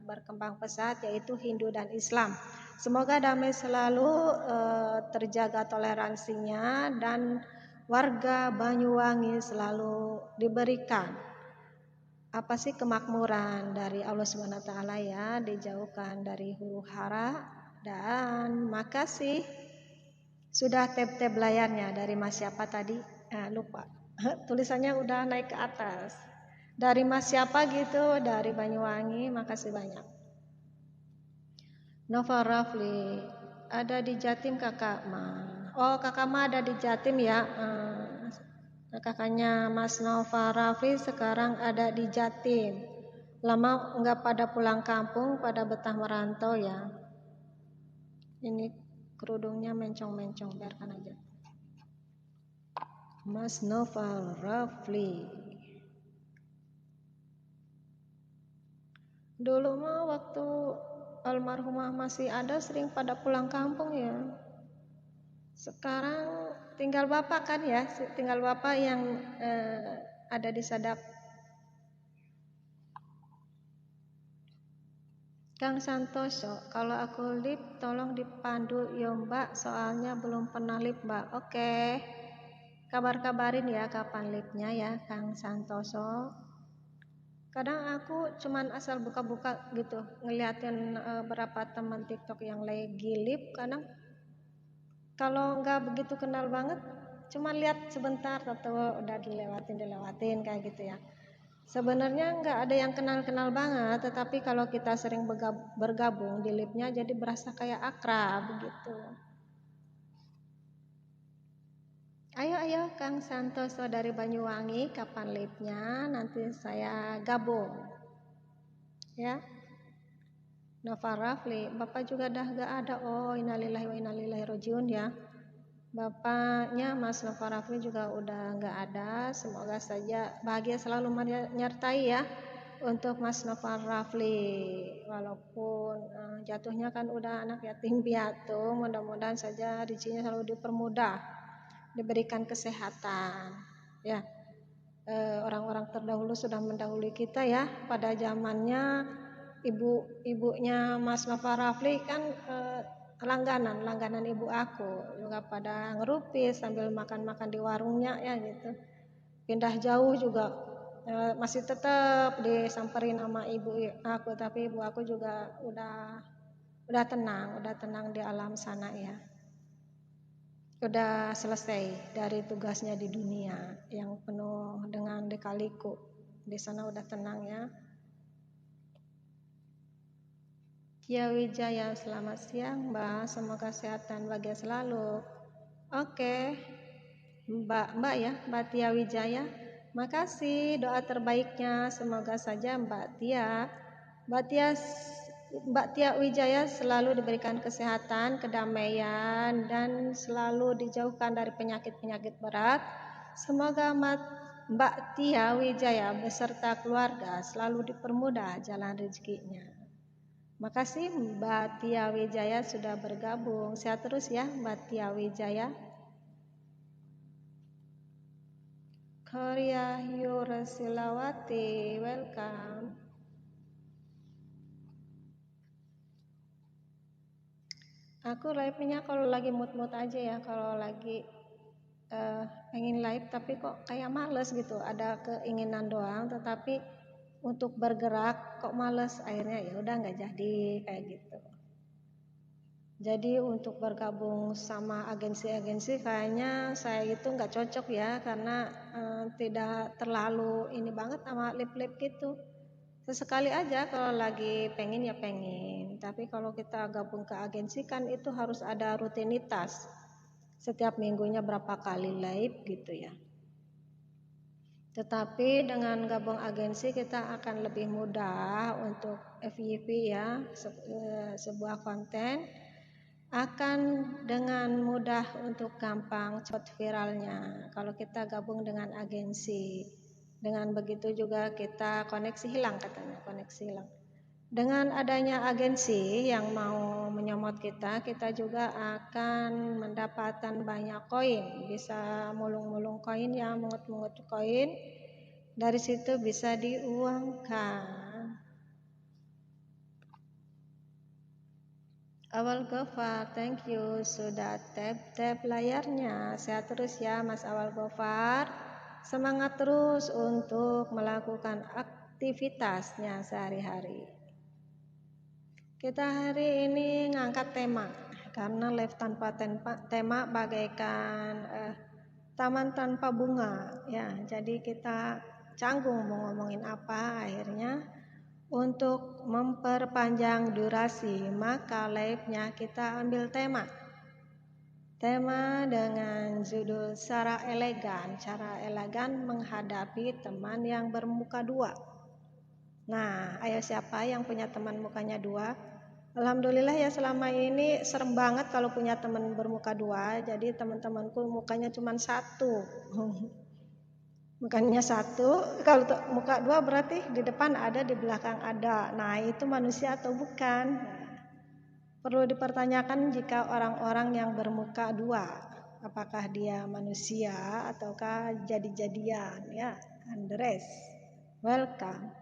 Speaker 1: berkembang pesat, yaitu Hindu dan Islam. Semoga damai selalu terjaga toleransinya dan warga Banyuwangi selalu diberikan apa sih kemakmuran dari Allah Subhanahu wa taala ya, dijauhkan dari huru hara. Dan makasih sudah tap-tap layarnya dari Mas siapa tadi? Lupa. Tulisannya udah naik ke atas. Dari Mas siapa gitu, dari Banyuwangi, makasih banyak. Nova Rafli ada di Jatim kakak Ma. Oh kakak Ma ada di Jatim ya. Kakaknya Mas Nova Rafli sekarang ada di Jatim. Lama nggak pada pulang kampung, pada betah merantau ya. Ini kerudungnya mencong-mencong, biarkan aja. Mas Nova Rafli. Dulu mah waktu almarhumah masih ada sering pada pulang kampung ya. Sekarang tinggal bapak kan ya, tinggal bapak yang ada di Sadap. Kang Santoso, kalau aku lip tolong dipandu yo mbak, soalnya belum pernah lip mbak. Oke, kabar-kabarin ya kapan lipnya ya Kang Santoso. Kadang aku cuman asal buka-buka gitu, ngeliatin berapa teman TikTok yang lagi lip. Kadang kalau nggak begitu kenal banget, cuma lihat sebentar atau udah dilewatin kayak gitu ya. Sebenarnya nggak ada yang kenal-kenal banget, tetapi kalau kita sering bergabung di lipnya jadi berasa kayak akrab begitu. Ayo Kang Santoso dari Banyuwangi, kapan lipnya? Nanti saya gabung. Ya. Nova Rafli, Bapak juga dah gak ada. Oh, innalillahi wa inna ilaihi rajiun ya. Bapaknya Mas Nova Rafli juga udah gak ada. Semoga saja bahagia selalu menyertai ya untuk Mas Nova Rafli. Walaupun jatuhnya kan udah anak yatim piatu, mudah-mudahan saja rezekinya selalu dipermudah, diberikan kesehatan. Ya, orang-orang terdahulu sudah mendahului kita ya. Pada zamannya ibunya Mas Nova Rafli kan langganan ibu aku juga pada ngerupis sambil makan-makan di warungnya ya gitu. Pindah jauh juga masih tetap disamperin sama ibu aku, tapi ibu aku juga udah tenang di alam sana ya. Udah selesai dari tugasnya di dunia yang penuh dengan lika-liku. Di sana udah tenang ya. Ya Wijaya, selamat siang Mbak, semoga sehat dan bahagia selalu. Oke, Mbak ya, Mbak Tia Wijaya. Makasih doa terbaiknya, semoga saja Mbak Tia Wijaya selalu diberikan kesehatan, kedamaian, dan selalu dijauhkan dari penyakit-penyakit berat. Semoga Mbak Tia Wijaya beserta keluarga selalu dipermudah jalan rezekinya. Makasih Mbak Tia Wijaya sudah bergabung. Sehat terus ya Mbak Tia Wijaya. Korea Yurasilawati, welcome. Aku live-nya kalau lagi mood-mood aja ya, kalau lagi pengen live tapi kok kayak males gitu, ada keinginan doang, tetapi untuk bergerak kok males, akhirnya ya udah nggak jadi kayak gitu. Jadi untuk bergabung sama agensi-agensi kayaknya saya itu nggak cocok ya, karena tidak terlalu ini banget sama lip-lip gitu. Sesekali aja kalau lagi pengen ya pengen, tapi kalau kita gabung ke agensi kan itu harus ada rutinitas. Setiap minggunya berapa kali live gitu ya. Tetapi dengan gabung agensi kita akan lebih mudah untuk FYP ya, sebuah konten akan dengan mudah untuk gampang cepat viralnya kalau kita gabung dengan agensi. Dengan begitu juga kita koneksi hilang katanya, koneksi hilang. Dengan adanya agensi yang mau menyomot kita juga akan mendapatkan banyak koin, bisa mulung-mulung koin ya, mungut-mungut koin. Dari situ bisa diuangkan. Awal Gofar, thank you sudah tap layarnya. Sehat terus ya Mas Awal Gofar. Semangat terus untuk melakukan aktivitasnya sehari-hari. Kita hari ini ngangkat tema karena live tanpa tema bagaikan taman tanpa bunga ya. Jadi kita canggung mau ngomongin apa, akhirnya Untuk memperpanjang durasi, maka live-nya kita ambil tema. Tema dengan judul cara elegan menghadapi teman yang bermuka dua. Nah, ayo siapa yang punya teman mukanya dua? Alhamdulillah ya, selama ini serem banget kalau punya teman bermuka dua. Jadi teman-temanku mukanya cuma satu. Mukanya satu, kalau muka dua berarti di depan ada, di belakang ada. Nah, itu manusia atau bukan? Perlu dipertanyakan jika orang-orang yang bermuka dua, apakah dia manusia ataukah jadi-jadian ya. Andres, welcome.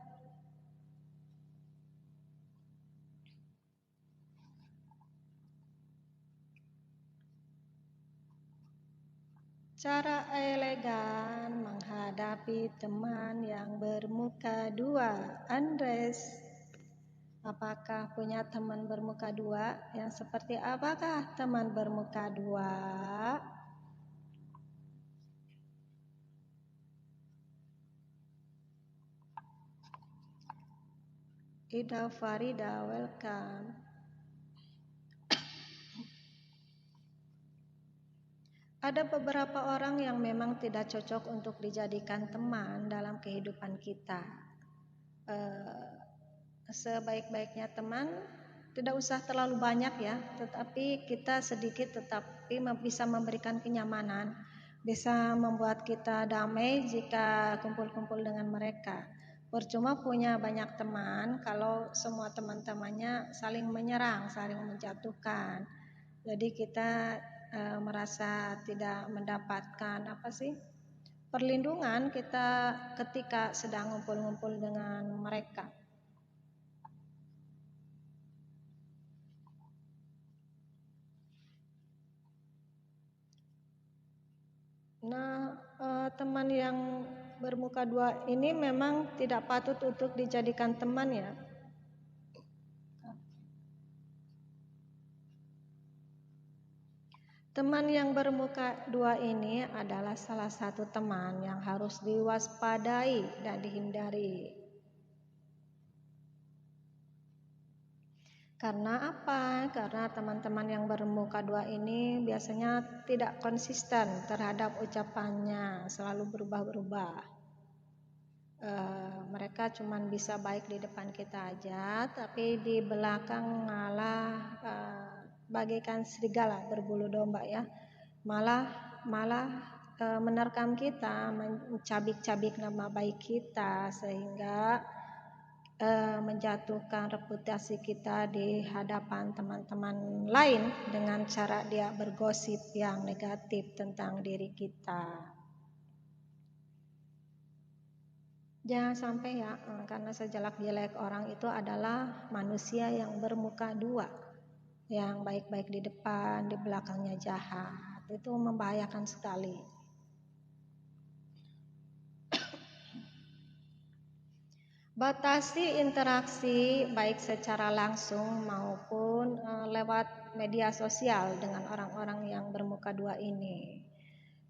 Speaker 1: Cara elegan menghadapi teman yang bermuka dua. Andres, apakah punya teman bermuka dua? Yang seperti apakah teman bermuka dua? Ida Farida, welcome. Ada beberapa orang yang memang tidak cocok untuk dijadikan teman dalam kehidupan kita. Sebaik-baiknya teman tidak usah terlalu banyak ya, tetapi kita sedikit tetapi bisa memberikan kenyamanan, bisa membuat kita damai jika kumpul-kumpul dengan mereka. Percuma punya banyak teman kalau semua teman-temannya saling menyerang, saling menjatuhkan. Jadi kita merasa tidak mendapatkan perlindungan kita ketika sedang ngumpul-ngumpul dengan mereka. Nah, teman yang bermuka dua ini memang tidak patut untuk dijadikan teman ya. Teman yang bermuka dua ini adalah salah satu teman yang harus diwaspadai dan dihindari. Karena apa? Karena teman-teman yang bermuka dua ini biasanya tidak konsisten terhadap ucapannya, selalu berubah-ubah. Mereka cuma bisa baik di depan kita aja, tapi di belakang malah bagaikan serigala berbulu domba ya. Malah menerkam kita, mencabik-cabik nama baik kita sehingga menjatuhkan reputasi kita di hadapan teman-teman lain dengan cara dia bergosip yang negatif tentang diri kita. Jangan sampai ya, karena sejelek-jelek orang itu adalah manusia yang bermuka dua, yang baik-baik di depan, di belakangnya jahat. Itu membahayakan sekali. Batasi interaksi baik secara langsung maupun lewat media sosial dengan orang-orang yang bermuka dua ini.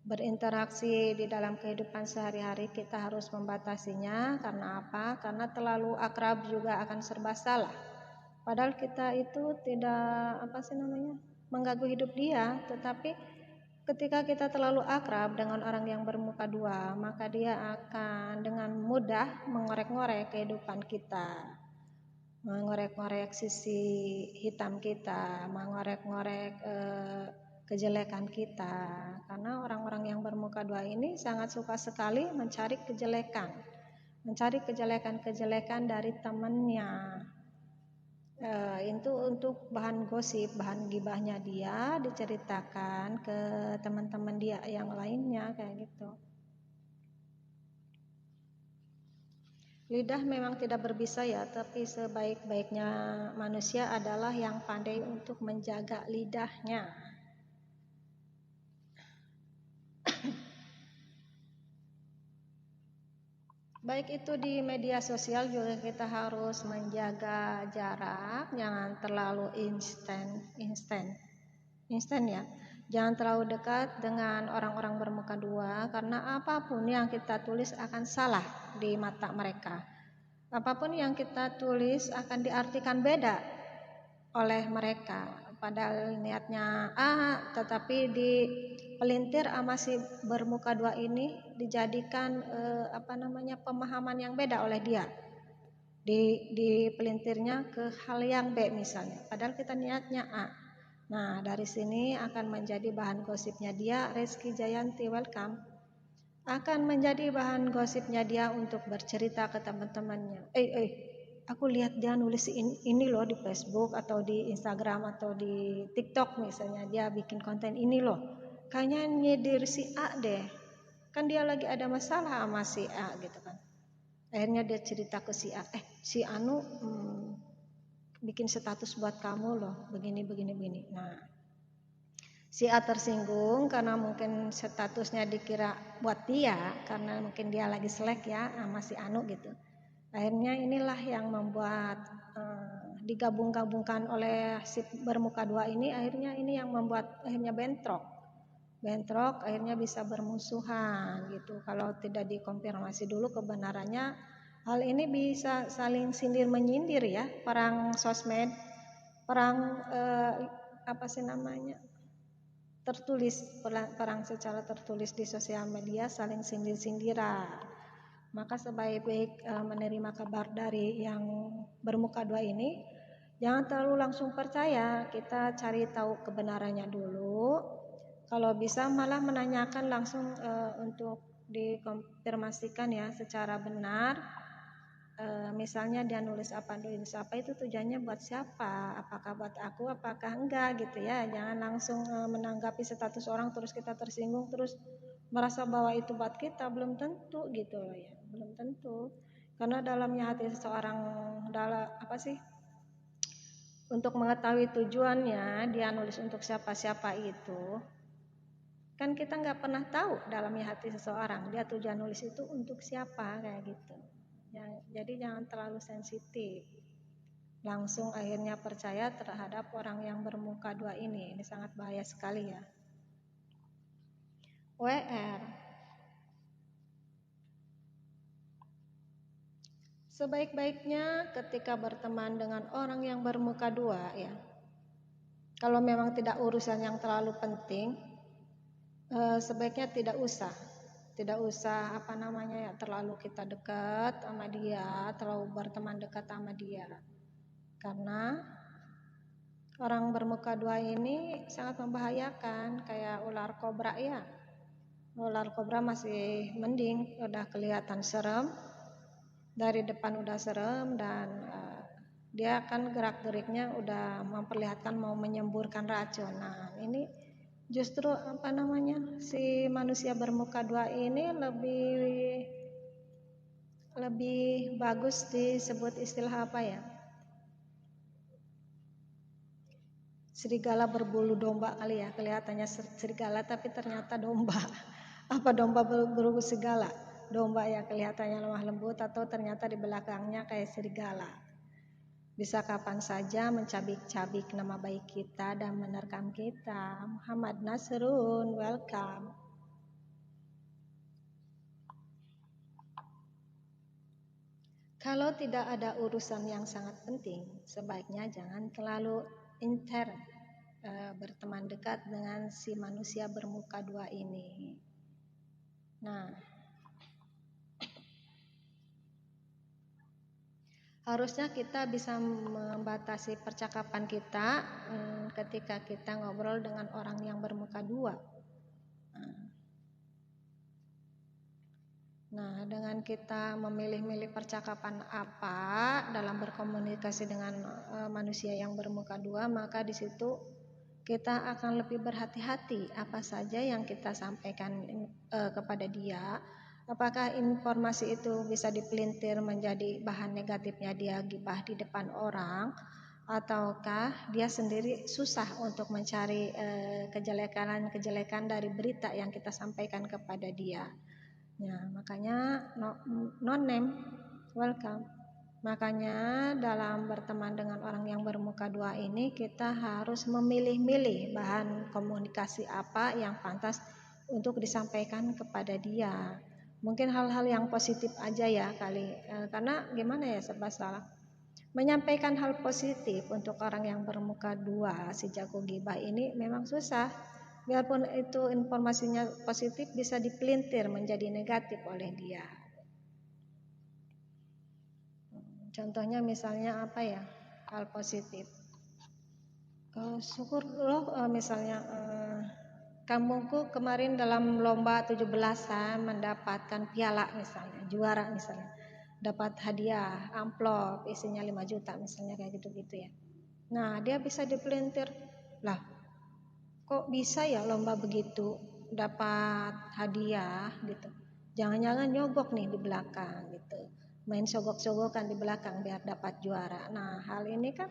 Speaker 1: Berinteraksi di dalam kehidupan sehari-hari kita harus membatasinya. Karena apa? Karena terlalu akrab juga akan serba salah. Padahal kita itu tidak mengganggu hidup dia, tetapi ketika kita terlalu akrab dengan orang yang bermuka dua, maka dia akan dengan mudah mengorek-ngorek kehidupan kita, mengorek-ngorek sisi hitam kita, mengorek-ngorek kejelekan kita. Karena orang-orang yang bermuka dua ini sangat suka sekali mencari kejelekan dari temannya. Itu untuk bahan gosip, bahan gibahnya dia diceritakan ke teman-teman dia yang lainnya kayak gitu. Lidah memang tidak berbisa ya, tapi sebaik-baiknya manusia adalah yang pandai untuk menjaga lidahnya. Baik itu di media sosial juga kita harus menjaga jarak, jangan terlalu instan ya. Jangan terlalu dekat dengan orang-orang bermuka dua karena apapun yang kita tulis akan salah di mata mereka. Apapun yang kita tulis akan diartikan beda oleh mereka. Padahal niatnya A, tetapi di pelintir sama si bermuka dua ini dijadikan pemahaman yang beda oleh dia. Di pelintirnya ke hal yang B misalnya. Padahal kita niatnya A. Nah, dari sini akan menjadi bahan gosipnya dia. Rizky Jayanti, welcome. Akan menjadi bahan gosipnya dia untuk bercerita ke teman-temannya. Aku lihat dia nulis ini loh di Facebook atau di Instagram atau di TikTok misalnya, dia bikin konten ini loh. Kayaknya nyindir si A deh. Kan dia lagi ada masalah sama si A gitu kan. Akhirnya dia cerita ke si A, si Anu bikin status buat kamu loh, begini. Nah, si A tersinggung karena mungkin statusnya dikira buat dia, karena mungkin dia lagi selek ya sama si Anu gitu. Akhirnya inilah yang membuat digabung-gabungkan oleh si bermuka dua ini, akhirnya ini yang membuat akhirnya bentrok, akhirnya bisa bermusuhan gitu. Kalau tidak dikonfirmasi dulu kebenarannya, hal ini bisa saling sindir menyindir ya, perang sosmed, perang tertulis, perang secara tertulis di sosial media, saling sindir-sindiran. Maka sebaik-baik menerima kabar dari yang bermuka dua ini, jangan terlalu langsung percaya, kita cari tahu kebenarannya dulu. Kalau bisa malah menanyakan langsung untuk dikonfirmasikan ya secara benar. Misalnya dia nulis apa itu tujuannya buat siapa, apakah buat aku, apakah enggak gitu ya. Jangan langsung menanggapi status orang terus kita tersinggung terus merasa bahwa itu buat kita, belum tentu gitu loh ya, belum tentu. Karena dalamnya hati seseorang untuk mengetahui tujuannya dia nulis untuk siapa-siapa itu, kan kita nggak pernah tahu dalamnya hati seseorang, dia tujuan nulis itu untuk siapa kayak gitu. Ya, jadi jangan terlalu sensitif. Langsung akhirnya percaya terhadap orang yang bermuka dua ini sangat bahaya sekali ya. WR. Sebaik-baiknya ketika berteman dengan orang yang bermuka dua ya. Kalau memang tidak urusan yang terlalu penting, sebaiknya tidak usah terlalu kita dekat sama dia, terlalu berteman dekat sama dia. Karena orang bermuka dua ini sangat membahayakan, kayak ular kobra ya. Ular kobra masih mending, udah kelihatan serem, dari depan udah serem, dan dia kan gerak-geriknya udah memperlihatkan mau menyemburkan racun. Nah, ini justru si manusia bermuka dua ini lebih bagus disebut istilah apa ya? Serigala berbulu domba kali ya, kelihatannya serigala tapi ternyata domba. Apa domba berbulu serigala? Domba ya kelihatannya lemah lembut, atau ternyata di belakangnya kayak serigala. Bisa kapan saja mencabik-cabik nama baik kita dan menerkam kita. Muhammad Nasrun, welcome. Kalau tidak ada urusan yang sangat penting, sebaiknya jangan terlalu berteman dekat dengan si manusia bermuka dua ini. Nah, harusnya kita bisa membatasi percakapan kita ketika kita ngobrol dengan orang yang bermuka dua. Nah, dengan kita memilih-milih percakapan apa dalam berkomunikasi dengan manusia yang bermuka dua, maka di situ kita akan lebih berhati-hati apa saja yang kita sampaikan kepada dia. Apakah informasi itu bisa dipelintir menjadi bahan negatifnya dia gibah di depan orang, ataukah dia sendiri susah untuk mencari kejelekan dari berita yang kita sampaikan kepada dia. Ya, makanya no name, welcome. Makanya dalam berteman dengan orang yang bermuka dua ini kita harus memilih-milih bahan komunikasi apa yang pantas untuk disampaikan kepada dia. Mungkin hal-hal yang positif aja ya kali, karena gimana ya serba salah. Menyampaikan hal positif untuk orang yang bermuka dua si jago gibah ini memang susah. Biarpun itu informasinya positif bisa dipelintir menjadi negatif oleh dia. Contohnya misalnya apa ya? Hal positif. Syukur loh misalnya kampungku kemarin dalam lomba 17-an mendapatkan piala misalnya, juara misalnya. Dapat hadiah, amplop isinya 5 juta misalnya kayak gitu-gitu ya. Nah, dia bisa dipelintir. Lah, kok bisa ya lomba begitu dapat hadiah gitu. Jangan-jangan nyogok nih di belakang gitu. Main sogok-sogokan di belakang biar dapat juara. Nah, hal ini kan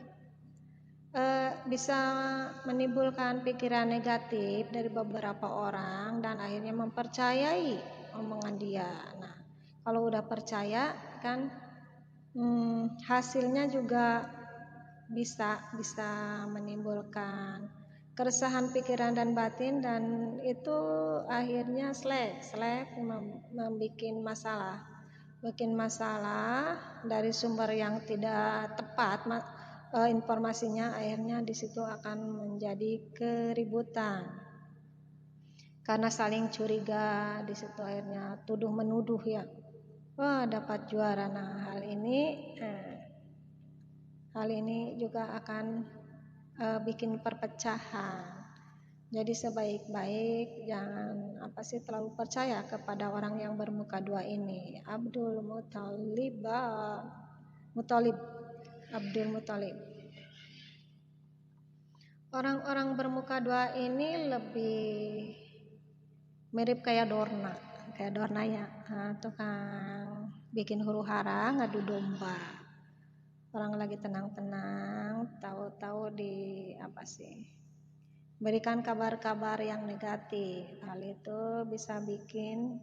Speaker 1: bisa menimbulkan pikiran negatif dari beberapa orang dan akhirnya mempercayai omongan dia. Nah, kalau udah percaya kan hasilnya juga bisa menimbulkan keresahan pikiran dan batin, dan itu akhirnya selek membuat masalah. Bikin masalah dari sumber yang tidak tepat informasinya, akhirnya di situ akan menjadi keributan karena saling curiga. Di situ akhirnya tuduh menuduh ya, wah dapat juara. Nah, hal ini juga akan bikin perpecahan. Jadi sebaik-baik jangan terlalu percaya kepada orang yang bermuka dua ini. Abdul Muthalib. Orang-orang bermuka dua ini lebih mirip kayak Dorna ya, tukang bikin huru hara, ngadu domba. Orang lagi tenang-tenang, tahu-tahu berikan kabar-kabar yang negatif. Hal itu bisa bikin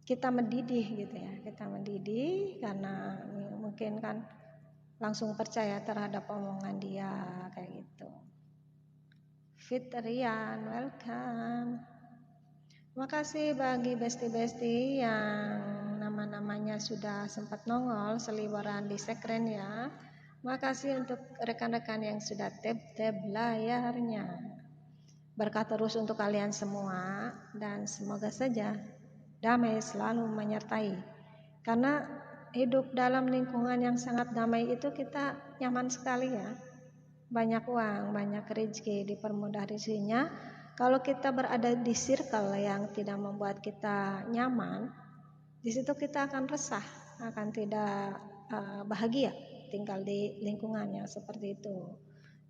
Speaker 1: kita mendidih gitu ya. Kita mendidih karena mungkin kan langsung percaya terhadap omongan dia kayak gitu. Fitrian, welcome. Makasih bagi besti-besti yang nama-namanya sudah sempat nongol seliweran di sekren ya. Makasih untuk rekan-rekan yang sudah tap layarnya. Berkah terus untuk kalian semua dan semoga saja damai selalu menyertai. Karena hidup dalam lingkungan yang sangat damai itu kita nyaman sekali ya. Banyak uang, banyak rezeki, dipermudah rezekinya. Kalau kita berada di circle yang tidak membuat kita nyaman, di situ kita akan resah, akan tidak bahagia tinggal di lingkungan yang seperti itu.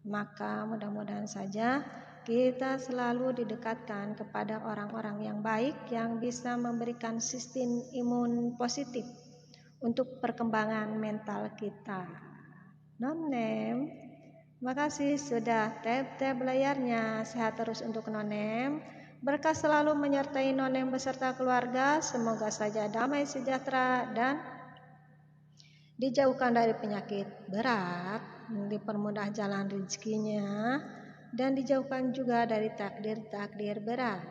Speaker 1: Maka mudah-mudahan saja kita selalu didekatkan kepada orang-orang yang baik yang bisa memberikan sistem imun positif untuk perkembangan mental kita. Nonem, makasih sudah tap layarnya. Sehat terus untuk Nonem. Berkah selalu menyertai Nonem beserta keluarga. Semoga saja damai sejahtera dan dijauhkan dari penyakit berat, dipermudah jalan rezekinya, dan dijauhkan juga dari takdir berat.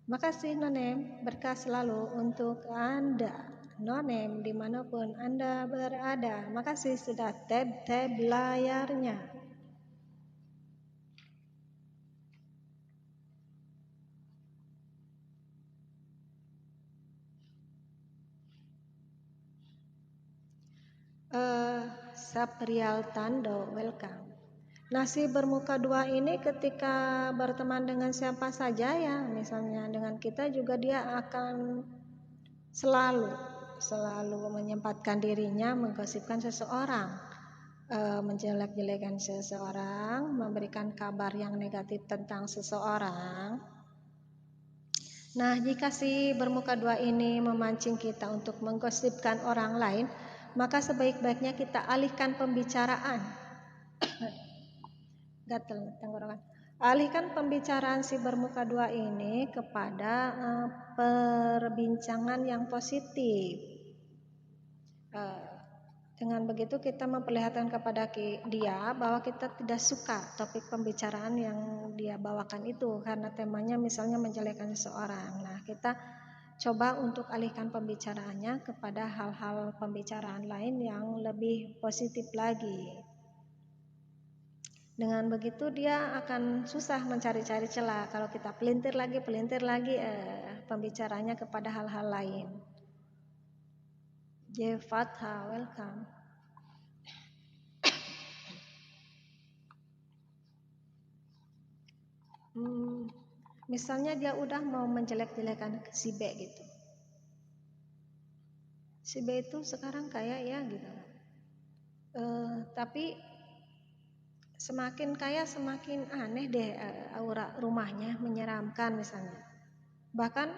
Speaker 1: Makasih Nonem, berkah selalu untuk Anda. Nonem dimanapun Anda berada. Makasih sudah tap layarnya. Saprial Tando, welcome. Nasi bermuka dua ini ketika berteman dengan siapa saja ya, misalnya dengan kita juga, dia akan selalu menyempatkan dirinya menggosipkan seseorang, menjelek-jelekan seseorang, memberikan kabar yang negatif tentang seseorang. Nah, jika si bermuka dua ini memancing kita untuk menggosipkan orang lain, maka sebaik-baiknya kita alihkan pembicaraan. Gatel tenggorokan. Alihkan pembicaraan si bermuka dua ini kepada perbincangan yang positif. Dengan begitu kita memperlihatkan kepada dia bahwa kita tidak suka topik pembicaraan yang dia bawakan itu, karena temanya misalnya menjelekkan seseorang. Nah, kita coba untuk alihkan pembicaraannya kepada hal-hal pembicaraan lain yang lebih positif lagi. Dengan begitu dia akan susah mencari-cari celah kalau kita pelintir lagi pembicaranya kepada hal-hal lain. J. Fatha, welcome. Misalnya dia udah mau menjelek-jelekan si B gitu. Si B itu sekarang kaya ya gitu. Tapi semakin kaya semakin aneh deh aura rumahnya, menyeramkan misalnya. Bahkan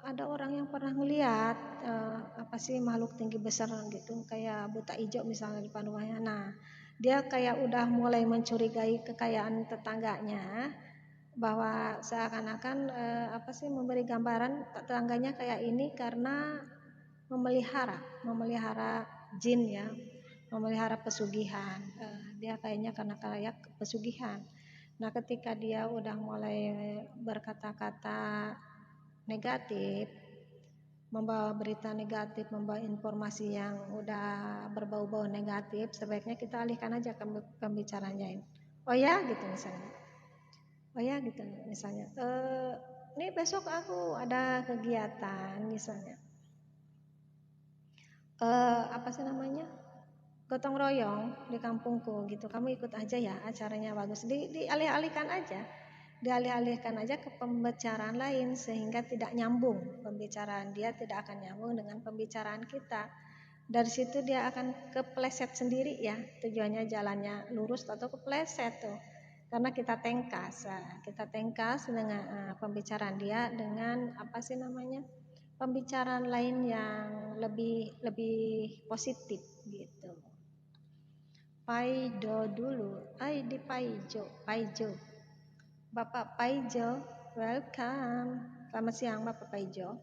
Speaker 1: ada orang yang pernah ngeliat apa sih makhluk tinggi besar gitu kayak buta hijau misalnya di depan rumahnya. Nah, dia kayak udah mulai mencurigai kekayaan tetangganya, bahwa seakan-akan apa sih memberi gambaran tetangganya kayak ini karena memelihara jin ya, memelihara pesugihan. Dia kayaknya karena kayak pesugihan. Nah, ketika dia udah mulai berkata-kata negatif, membawa berita negatif, membawa informasi yang udah berbau-bau negatif, sebaiknya kita alihkan aja ke pembicaranya. Oh ya gitu misalnya. Oh ya gitu misalnya. Ini besok aku ada kegiatan misalnya. Apa sih namanya? Gotong royong di kampungku gitu. Kamu ikut aja ya, acaranya bagus. Dialih-alihkan aja. Dialih-alihkan aja ke pembicaraan lain sehingga tidak nyambung pembicaraan dia, tidak akan nyambung dengan pembicaraan kita. Dari situ dia akan kepleset sendiri ya, tujuannya jalannya lurus atau kepleset tuh. Karena kita tengkas dengan pembicaraan dia dengan apa sih namanya? Pembicaraan lain yang lebih positif gitu. Paido dulu, di Paijo. Bapak Paijo, welcome. Selamat siang Bapak Paijo.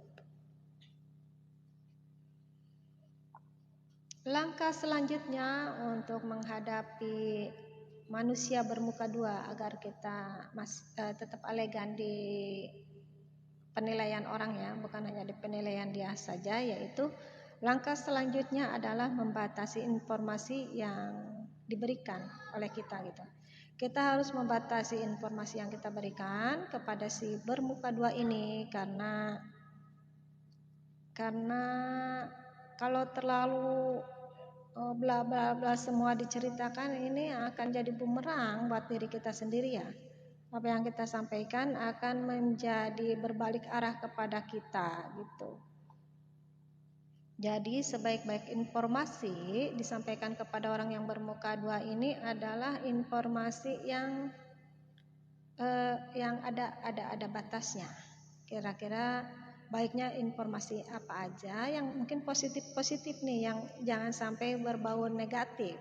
Speaker 1: Langkah selanjutnya untuk menghadapi manusia bermuka dua agar kita tetap elegan di penilaian orang ya, bukan hanya di penilaian dia saja, yaitu langkah selanjutnya adalah membatasi informasi yang diberikan oleh kita gitu. Kita harus membatasi informasi yang kita berikan kepada si bermuka dua ini karena kalau terlalu bla bla bla semua diceritakan ini akan jadi bumerang buat diri kita sendiri ya. Apa yang kita sampaikan akan menjadi berbalik arah kepada kita gitu. Jadi sebaik-baik informasi disampaikan kepada orang yang bermuka dua ini adalah informasi yang ada batasnya. Kira-kira baiknya informasi apa aja yang mungkin positif nih, yang jangan sampai berbau negatif.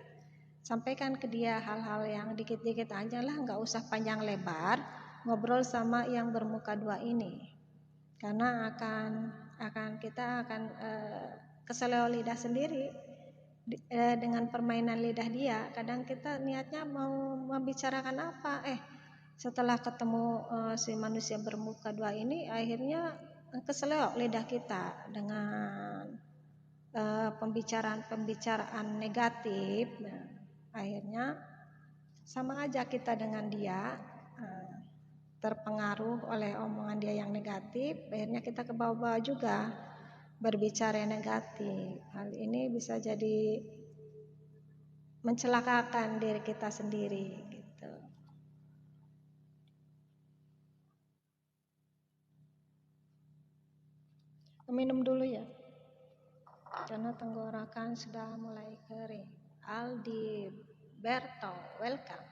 Speaker 1: Sampaikan ke dia hal-hal yang dikit-dikit aja lah, nggak usah panjang lebar ngobrol sama yang bermuka dua ini, karena kita akan keseleo lidah sendiri dengan permainan lidah dia. Kadang kita niatnya mau membicarakan apa, setelah ketemu si manusia bermuka dua ini akhirnya keseleo lidah kita dengan pembicaraan negatif. Nah, akhirnya sama aja kita dengan dia terpengaruh oleh omongan dia yang negatif, akhirnya kita ke bawah-bawah juga berbicara yang negatif. Hal ini bisa jadi mencelakakan diri kita sendiri gitu. Minum dulu ya, karena tenggorokan sudah mulai kering. Aldi Berto, welcome.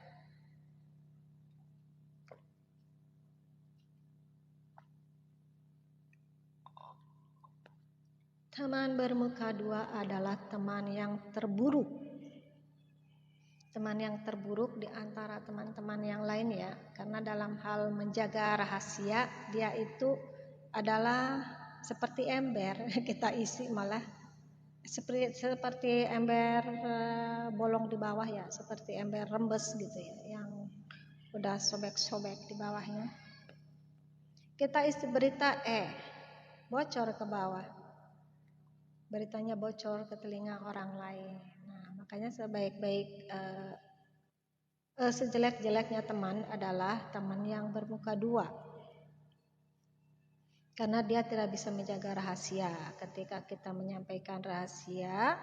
Speaker 1: Teman bermuka dua adalah teman yang terburuk. Teman yang terburuk di antara teman-teman yang lain ya. Karena dalam hal menjaga rahasia, dia itu adalah seperti ember kita isi malah seperti ember bolong di bawah ya, seperti ember rembes gitu ya, yang udah sobek-sobek di bawahnya. kita isi berita bocor ke bawah, beritanya bocor ke telinga orang lain. Nah, makanya sejelek-jeleknya teman adalah teman yang bermuka dua, karena dia tidak bisa menjaga rahasia. Ketika kita menyampaikan rahasia,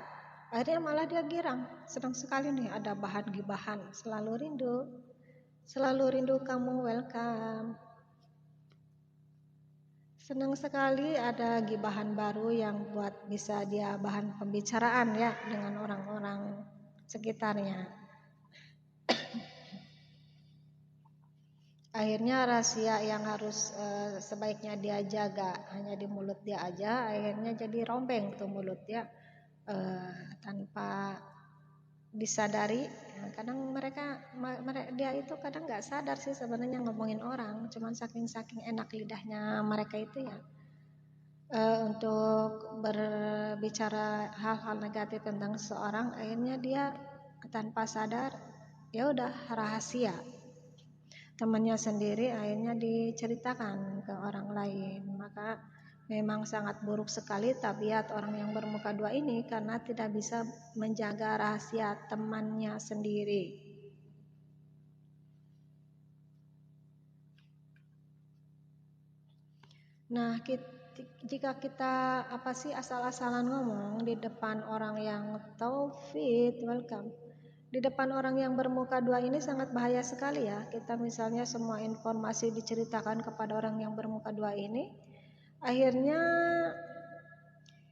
Speaker 1: akhirnya malah dia girang, senang sekali nih ada bahan gibahan, selalu rindu kamu, welcome. Senang sekali ada gibahan baru yang buat bisa dia bahan pembicaraan ya dengan orang-orang sekitarnya. Akhirnya rahasia yang harus sebaiknya dia jaga hanya di mulut dia aja, akhirnya jadi rombeng tuh mulut dia tanpa disadari. Kadang dia itu kadang nggak sadar sih sebenarnya ngomongin orang, cuman saking enak lidahnya mereka itu ya untuk berbicara hal-hal negatif tentang seseorang, akhirnya dia tanpa sadar ya udah rahasia temannya sendiri akhirnya diceritakan ke orang lain. Maka memang sangat buruk sekali tabiat orang yang bermuka dua ini karena tidak bisa menjaga rahasia temannya sendiri. Nah, jika kita asal-asalan ngomong di depan orang yang taufid, welcome. Di depan orang yang bermuka dua ini sangat bahaya sekali ya. Kita misalnya semua informasi diceritakan kepada orang yang bermuka dua ini, akhirnya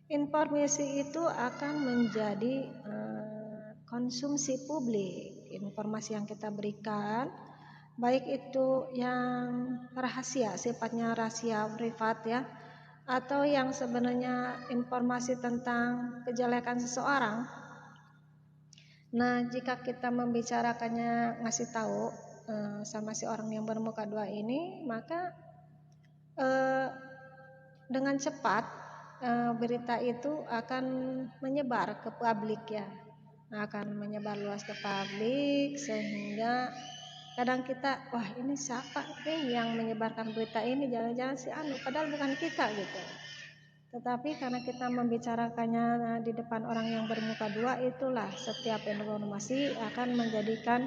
Speaker 1: informasi itu akan menjadi konsumsi publik. Informasi yang kita berikan, baik itu yang rahasia, sifatnya rahasia privat ya, atau yang sebenarnya informasi tentang kejelekan seseorang. Nah, jika kita membicarakannya, ngasih tahu sama si orang yang bermuka dua ini, maka dengan cepat berita itu akan menyebar ke publik ya, akan menyebar luas ke publik sehingga kadang kita, wah ini siapa nih yang menyebarkan berita ini, jangan-jangan si anu, padahal bukan kita gitu. Tetapi karena kita membicarakannya di depan orang yang bermuka dua, itulah setiap informasi akan menjadikan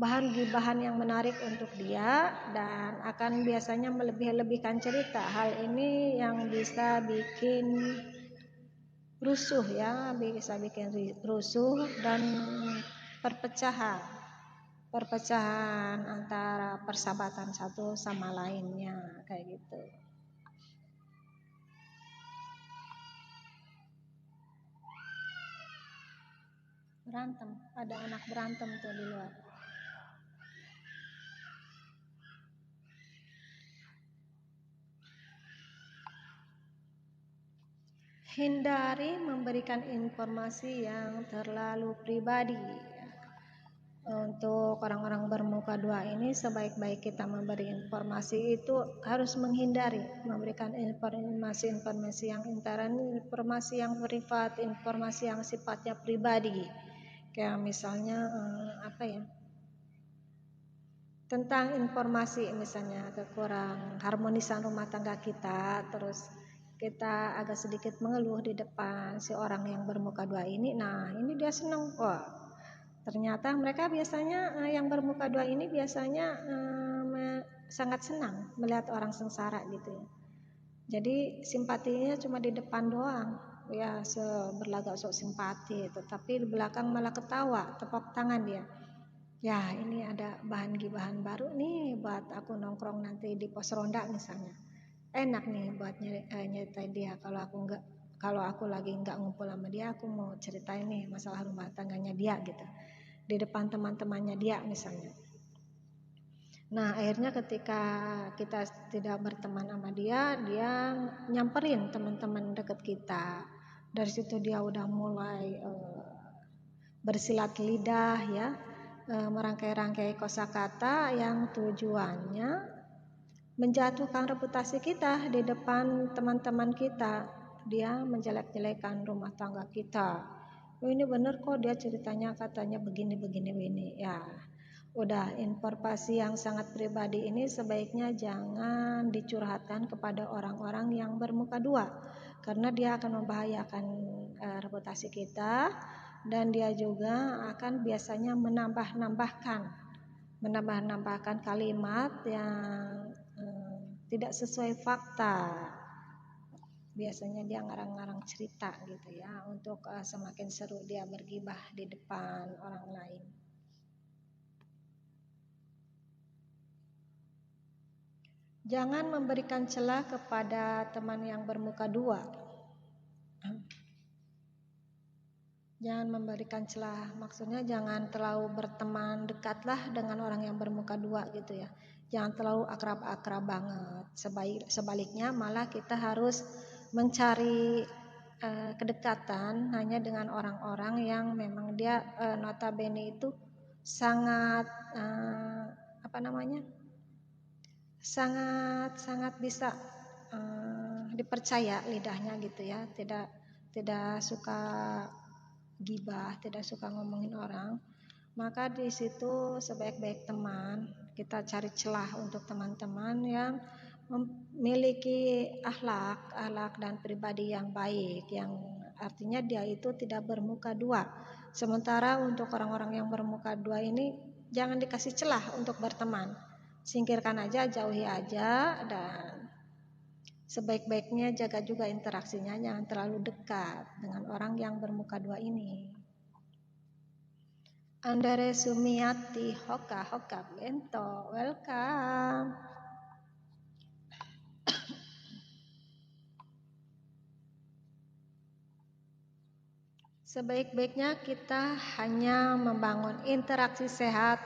Speaker 1: bahan gibahan yang menarik untuk dia dan akan biasanya melebih-lebihkan cerita. Hal ini yang bisa bikin rusuh ya, bisa bikin rusuh dan perpecahan antara persahabatan satu sama lainnya kayak gitu. Berantem, ada anak berantem tuh di luar. Hindari memberikan informasi yang terlalu pribadi. Untuk orang-orang bermuka dua ini, sebaik-baik kita memberi informasi itu harus menghindari memberikan informasi yang intern, informasi yang privat, informasi yang sifatnya pribadi. Kayak misalnya tentang informasi misalnya kekurang harmonisan rumah tangga kita, terus kita agak sedikit mengeluh di depan si orang yang bermuka dua ini. Nah, ini dia senang. Wah, ternyata mereka biasanya yang bermuka dua ini biasanya sangat senang melihat orang sengsara gitu ya. Jadi simpatinya cuma di depan doang. Ya, berlagak sok simpati, tetapi di belakang malah ketawa, tepuk tangan dia. Ya, ini ada bahan gibahan baru nih buat aku nongkrong nanti di pos ronda misalnya. Enak nih buat nyeritain dia. Kalau aku lagi nggak ngumpul sama dia, aku mau ceritain nih masalah rumah tangganya dia gitu. Di depan teman-temannya dia misalnya. Nah, akhirnya ketika kita tidak berteman sama dia nyamperin teman-teman dekat kita. Dari situ dia udah mulai bersilat lidah ya, merangkai-rangkai kosakata yang tujuannya menjatuhkan reputasi kita di depan teman-teman kita. Dia menjelek-jelekan rumah tangga kita. Oh, ini bener kok dia ceritanya katanya begini ya. Udah, informasi yang sangat pribadi ini sebaiknya jangan dicurhatkan kepada orang-orang yang bermuka dua, karena dia akan membahayakan reputasi kita, dan dia juga akan biasanya menambah-nambahkan kalimat yang tidak sesuai fakta. Biasanya dia ngarang-ngarang cerita gitu ya, untuk semakin seru dia bergibah di depan orang lain. Jangan memberikan celah kepada teman yang bermuka dua. Jangan memberikan celah, maksudnya jangan terlalu berteman dekatlah dengan orang yang bermuka dua gitu ya. Jangan terlalu akrab-akrab banget. Sebaliknya malah kita harus mencari kedekatan hanya dengan orang-orang yang memang dia notabene itu sangat sangat bisa dipercaya lidahnya gitu ya, tidak suka gibah, tidak suka ngomongin orang. Maka di situ sebaik-baik teman kita cari celah untuk teman-teman yang memiliki akhlak dan pribadi yang baik, yang artinya dia itu tidak bermuka dua. Sementara untuk orang-orang yang bermuka dua ini jangan dikasih celah untuk berteman, singkirkan aja, jauhi aja, dan sebaik-baiknya jaga juga interaksinya, jangan terlalu dekat dengan orang yang bermuka dua ini. Andare Sumiati Hoka Bento, welcome. Sebaik-baiknya kita hanya membangun interaksi sehat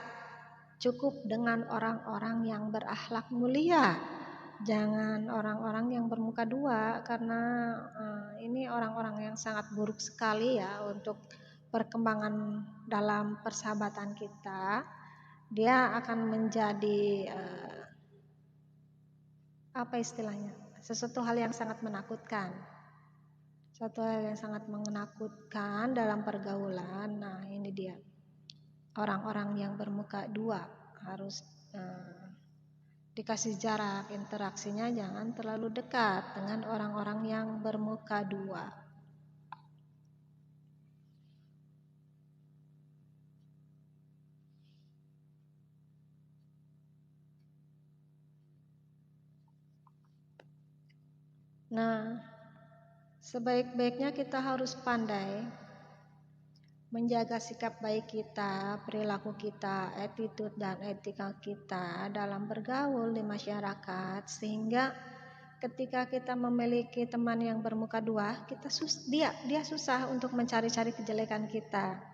Speaker 1: cukup dengan orang-orang yang berakhlak mulia. Jangan orang-orang yang bermuka dua, karena ini orang-orang yang sangat buruk sekali ya untuk perkembangan dalam persahabatan kita. Dia akan menjadi apa istilahnya, sesuatu hal yang sangat menakutkan. Suatu hal yang sangat menakutkan dalam pergaulan. Nah ini dia, orang-orang yang bermuka dua harus dikasih jarak, interaksinya jangan terlalu dekat dengan orang-orang yang bermuka dua. Nah, sebaik-baiknya kita harus pandai menjaga sikap baik kita, perilaku kita, attitude dan etika kita dalam bergaul di masyarakat, sehingga ketika kita memiliki teman yang bermuka dua, dia susah untuk mencari-cari kejelekan kita.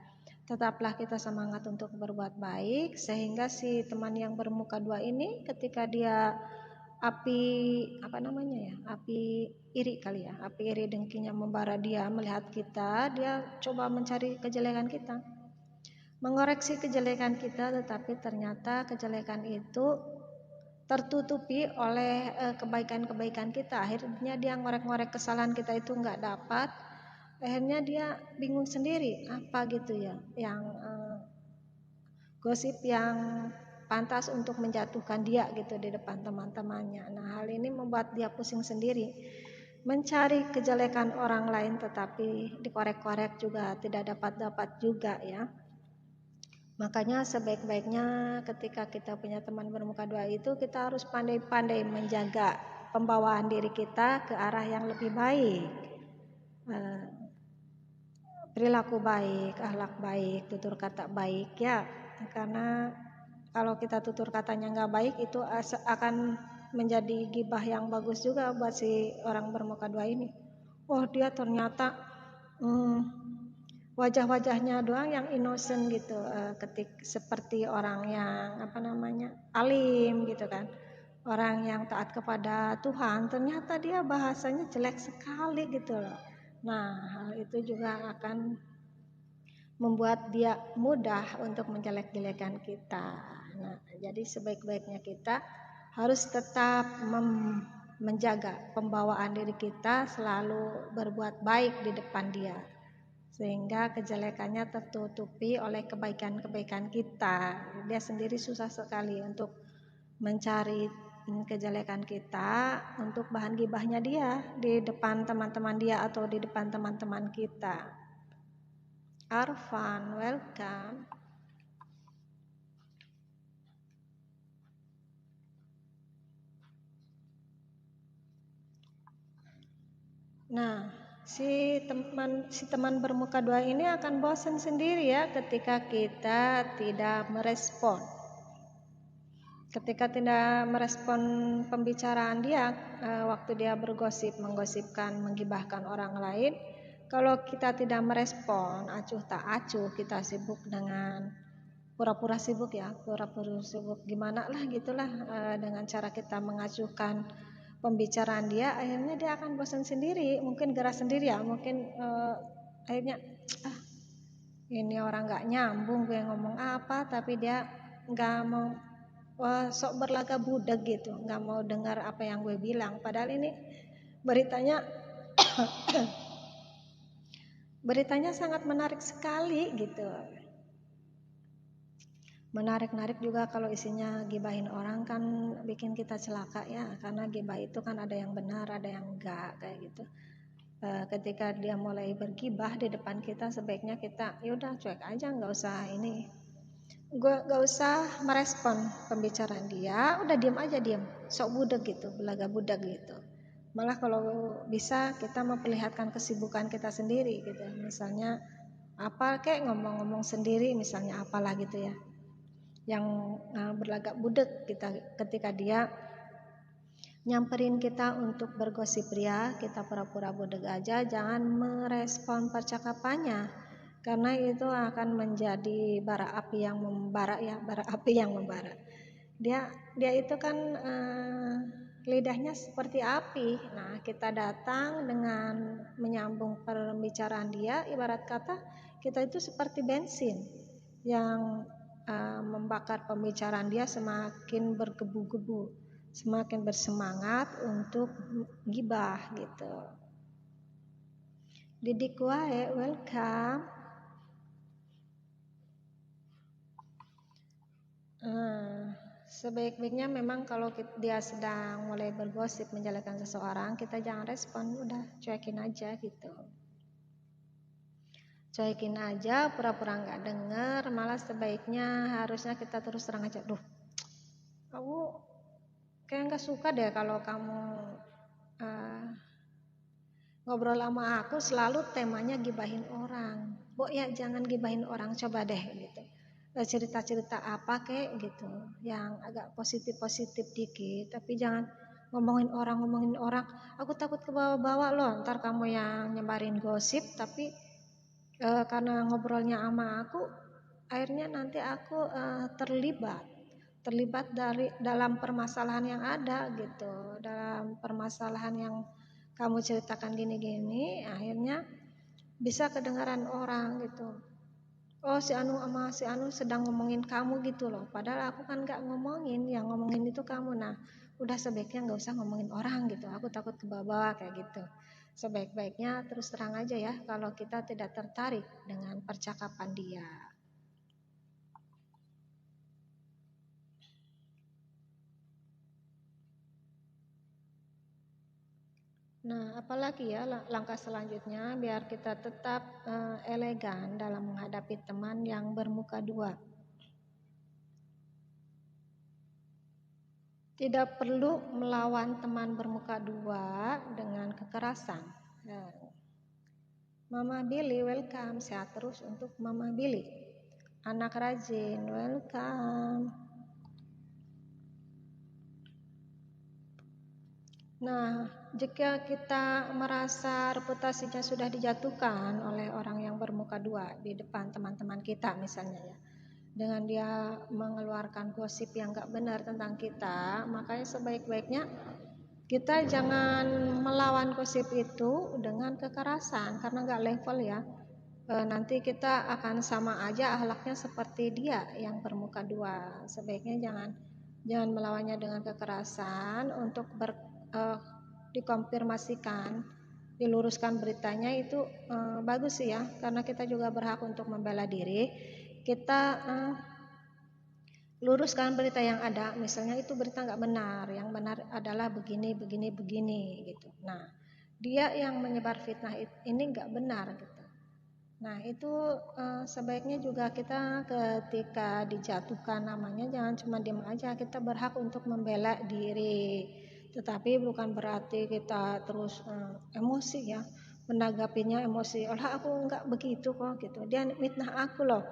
Speaker 1: Tetaplah kita semangat untuk berbuat baik, sehingga si teman yang bermuka dua ini ketika dia api iri dengkinya membara dia melihat kita, dia coba mencari kejelekan kita, mengoreksi kejelekan kita, tetapi ternyata kejelekan itu tertutupi oleh kebaikan-kebaikan kita. Akhirnya dia ngorek-ngorek kesalahan kita itu nggak dapat. Akhirnya dia bingung sendiri apa gitu ya, yang gosip yang pantas untuk menjatuhkan dia gitu di depan teman-temannya. Nah, hal ini membuat dia pusing sendiri, mencari kejelekan orang lain tetapi dikorek-korek juga tidak dapat juga ya. Makanya sebaik-baiknya ketika kita punya teman bermuka dua itu, kita harus pandai-pandai menjaga pembawaan diri kita ke arah yang lebih baik, perilaku baik, akhlak baik, tutur kata baik ya. Karena kalau kita tutur katanya nggak baik, itu akan menjadi gibah yang bagus juga buat si orang bermuka dua ini. Oh, dia ternyata wajah-wajahnya doang yang innocent gitu, seperti orang yang alim gitu kan, orang yang taat kepada Tuhan, ternyata dia bahasanya jelek sekali gitu loh. Nah, hal itu juga akan membuat dia mudah untuk menjelek-jelekan kita. Nah, jadi sebaik-baiknya kita harus tetap menjaga pembawaan diri kita, selalu berbuat baik di depan dia, sehingga kejelekannya tertutupi oleh kebaikan-kebaikan kita. Dia sendiri susah sekali untuk mencari kejelekan kita untuk bahan gibahnya dia di depan teman-teman dia atau di depan teman-teman kita. Arfan, welcome. Nah, si teman bermuka dua ini akan bosan sendiri ya ketika kita tidak merespon. Ketika tidak merespon pembicaraan dia, waktu dia bergosip, menggosipkan, menggibahkan orang lain, kalau kita tidak merespon, acuh tak acuh, kita sibuk dengan pura-pura sibuk ya, pura-pura sibuk gimana lah gitulah, dengan cara kita mengacuhkan pembicaraan dia, akhirnya dia akan bosan sendiri, mungkin gerah sendiri ya, mungkin akhirnya ini orang nggak nyambung gue ngomong apa, tapi dia nggak mau sok berlagak budak gitu, nggak mau dengar apa yang gue bilang, padahal ini beritanya beritanya sangat menarik sekali gitu. Menarik-narik juga kalau isinya gibahin orang kan bikin kita celaka ya, karena gibah itu kan ada yang benar, ada yang enggak kayak gitu. Ketika dia mulai bergibah di depan kita, sebaiknya kita yaudah cuek aja, nggak usah ini, gue nggak usah merespon pembicaraan dia, udah diam aja, diam, sok budak gitu, belaga budak gitu. Malah kalau bisa kita memperlihatkan kesibukan kita sendiri gitu, misalnya apa kayak ngomong-ngomong sendiri, misalnya apalah gitu ya, yang berlagak budak kita ketika dia nyamperin kita untuk bergosip ria, kita pura-pura budak aja, jangan merespon percakapannya, karena itu akan menjadi bara api yang membara ya, bara api yang membara. Dia itu kan lidahnya seperti api. Nah, kita datang dengan menyambung pembicaraan dia, ibarat kata kita itu seperti bensin yang membakar pembicaraan dia semakin bergebu-gebu, semakin bersemangat untuk gibah gitu. Didik wae, welcome. Sebaik-baiknya memang kalau dia sedang mulai bergosip menjelekan seseorang, kita jangan respon, udah cuekin aja gitu. Cuekin aja, pura-pura nggak denger, malah sebaiknya harusnya kita terus terang aja, duh, kamu kayak nggak suka deh kalau kamu ngobrol sama aku selalu temanya gibahin orang. Bo ya jangan gibahin orang, coba deh gitu. Cerita-cerita apa kek gitu yang agak positif-positif dikit, tapi jangan ngomongin orang. Aku takut ke bawah-bawah loh, ntar kamu yang nyebarin gosip, tapi karena ngobrolnya sama aku, akhirnya nanti aku terlibat dalam permasalahan yang ada gitu, dalam permasalahan yang kamu ceritakan gini-gini, akhirnya bisa kedengaran orang gitu. Oh si Anu sama si Anu sedang ngomongin kamu gitu loh, padahal aku kan gak ngomongin, yang ngomongin itu kamu. Nah udah sebaiknya gak usah ngomongin orang gitu, aku takut ke bawah kayak gitu. Sebaik-baiknya terus terang aja ya kalau kita tidak tertarik dengan percakapan dia. Nah, apalagi ya langkah selanjutnya biar kita tetap elegan dalam menghadapi teman yang bermuka dua. Tidak perlu melawan teman bermuka dua dengan kekerasan. Nah, Mama Billy, welcome. Sehat terus untuk Mama Billy. Anak rajin, welcome. Nah, jika kita merasa reputasinya sudah dijatuhkan oleh orang yang bermuka dua di depan teman-teman kita misalnya ya, dengan dia mengeluarkan gosip yang gak benar tentang kita, makanya sebaik-baiknya kita jangan melawan gosip itu dengan kekerasan, karena gak level ya. Nanti kita akan sama aja akhlaknya seperti dia yang bermuka dua. Sebaiknya jangan melawannya dengan kekerasan untuk dikonfirmasikan diluruskan beritanya itu bagus sih ya, karena kita juga berhak untuk membela diri. Kita luruskan berita yang ada, misalnya itu berita nggak benar, yang benar adalah begini begini begini gitu. Nah, dia yang menyebar fitnah ini nggak benar gitu. Nah, itu sebaiknya juga kita ketika dijatuhkan namanya jangan cuma diam aja, kita berhak untuk membela diri. Tetapi bukan berarti kita terus emosi ya, menanggapinya emosi. Olah aku nggak begitu kok gitu. Dia fitnah aku loh.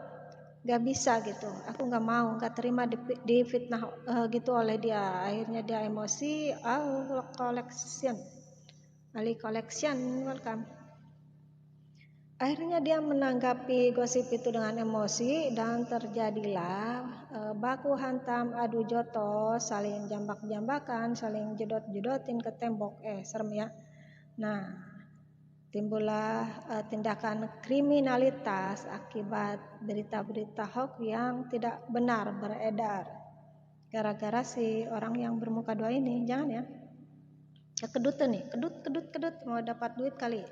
Speaker 1: Nggak bisa gitu. Aku nggak mau, nggak terima di fitnah gitu oleh dia. Akhirnya dia emosi, collection. Ali collection, welcome. Akhirnya dia menanggapi gosip itu dengan emosi dan terjadilah baku hantam adu jotos, saling jambak-jambakan, saling jedot-jedotin ke tembok. Serem ya. Nah, timbullah tindakan kriminalitas akibat berita-berita hoax yang tidak benar beredar. Gara-gara si orang yang bermuka dua ini, jangan ya. Kekedutan nih, kedut mau dapat duit kali.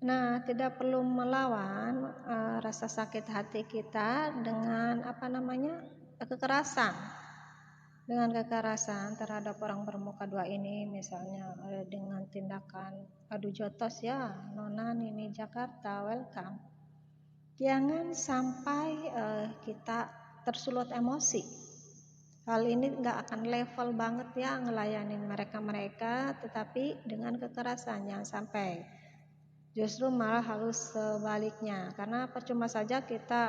Speaker 1: Nah, tidak perlu melawan rasa sakit hati kita dengan kekerasan. Dengan kekerasan terhadap orang bermuka dua ini, misalnya dengan tindakan adu jotos ya, Nona Nini Jakarta, welcome. Jangan sampai kita tersulut emosi. Hal ini nggak akan level banget ya ngelayanin mereka, tetapi dengan kekerasan jangan sampai. Justru malah harus sebaliknya, karena percuma saja kita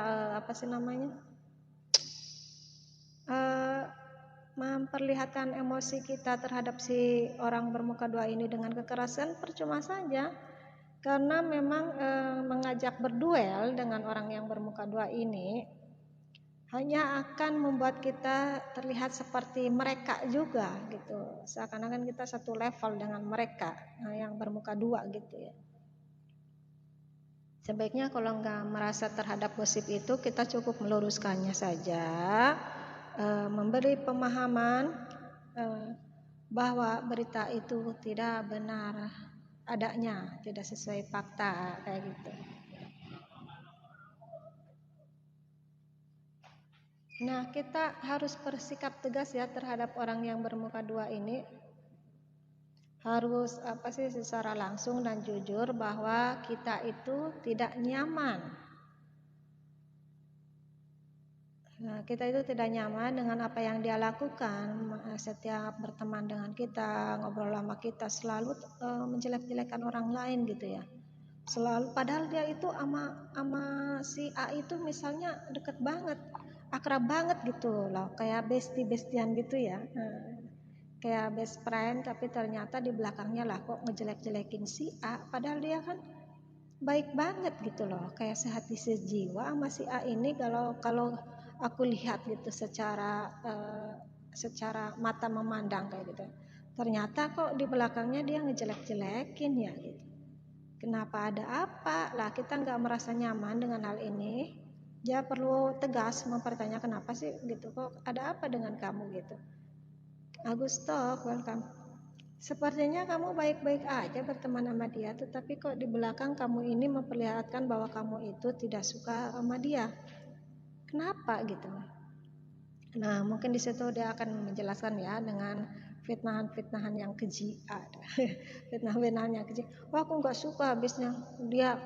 Speaker 1: memperlihatkan emosi kita terhadap si orang bermuka dua ini dengan kekerasan, percuma saja, karena memang mengajak berduel dengan orang yang bermuka dua ini hanya akan membuat kita terlihat seperti mereka juga gitu, seakan-akan kita satu level dengan mereka yang bermuka dua gitu ya. Sebaiknya kalau nggak merasa terhadap gosip itu, kita cukup meluruskannya saja, memberi pemahaman bahwa berita itu tidak benar adanya, tidak sesuai fakta kayak gitu. Nah, kita harus bersikap tegas ya terhadap orang yang bermuka dua ini. Harus secara langsung dan jujur bahwa kita itu tidak nyaman. Nah, kita itu tidak nyaman dengan apa yang dia lakukan. Setiap berteman dengan kita, ngobrol sama kita, selalu menjelek-jelekan orang lain gitu ya. Selalu, padahal dia itu ama si A itu misalnya deket banget, akrab banget gitu loh, kayak bestian gitu ya. Kayak best friend, tapi ternyata di belakangnya lah kok ngejelek-jelekin si A, padahal dia kan baik banget gitu loh, kayak sehati sejiwa sama si A ini. Kalau aku lihat gitu secara mata memandang kayak gitu, ternyata kok di belakangnya dia ngejelek-jelekin ya gitu. Kenapa, ada apa lah? Kita nggak merasa nyaman dengan hal ini, dia perlu tegas mempertanyakan kenapa sih gitu, kok ada apa dengan kamu gitu. Agustok, welcome. Sepertinya kamu baik-baik aja berteman sama dia, tetapi kok di belakang kamu ini memperlihatkan bahwa kamu itu tidak suka sama dia. Kenapa gitu? Nah, mungkin di situ dia akan menjelaskan ya dengan fitnahan-fitnahan yang keji. Fitnah-fitnahan yang keji. Wah, aku nggak suka habisnya dia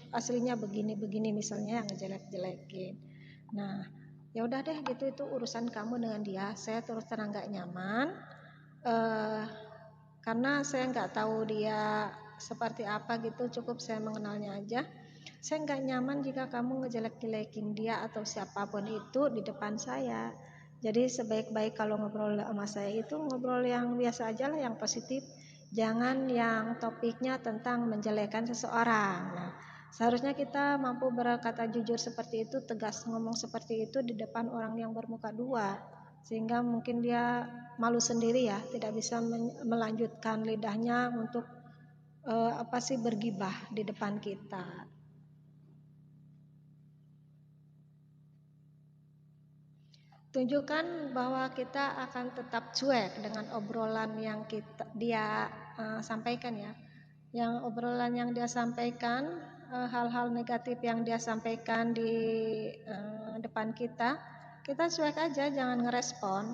Speaker 1: aslinya begini-begini misalnya, yang ngejelek-jelekin. Nah, ya udah deh gitu, itu urusan kamu dengan dia. Saya terus terang nggak nyaman karena saya nggak tahu dia seperti apa gitu, cukup saya mengenalnya aja. Saya nggak nyaman jika kamu ngejelek-jelekin dia atau siapapun itu di depan saya. Jadi sebaik-baik kalau ngobrol sama saya itu ngobrol yang biasa aja lah, yang positif. Jangan yang topiknya tentang menjelekan seseorang. Nah, seharusnya kita mampu berkata jujur seperti itu, tegas ngomong seperti itu di depan orang yang bermuka dua. Sehingga mungkin dia malu sendiri ya, tidak bisa melanjutkan lidahnya untuk bergibah di depan kita. Tunjukkan bahwa kita akan tetap cuek dengan obrolan yang dia sampaikan ya. Yang obrolan yang dia sampaikan, hal-hal negatif yang dia sampaikan di depan kita, kita cuek aja, jangan ngerespon.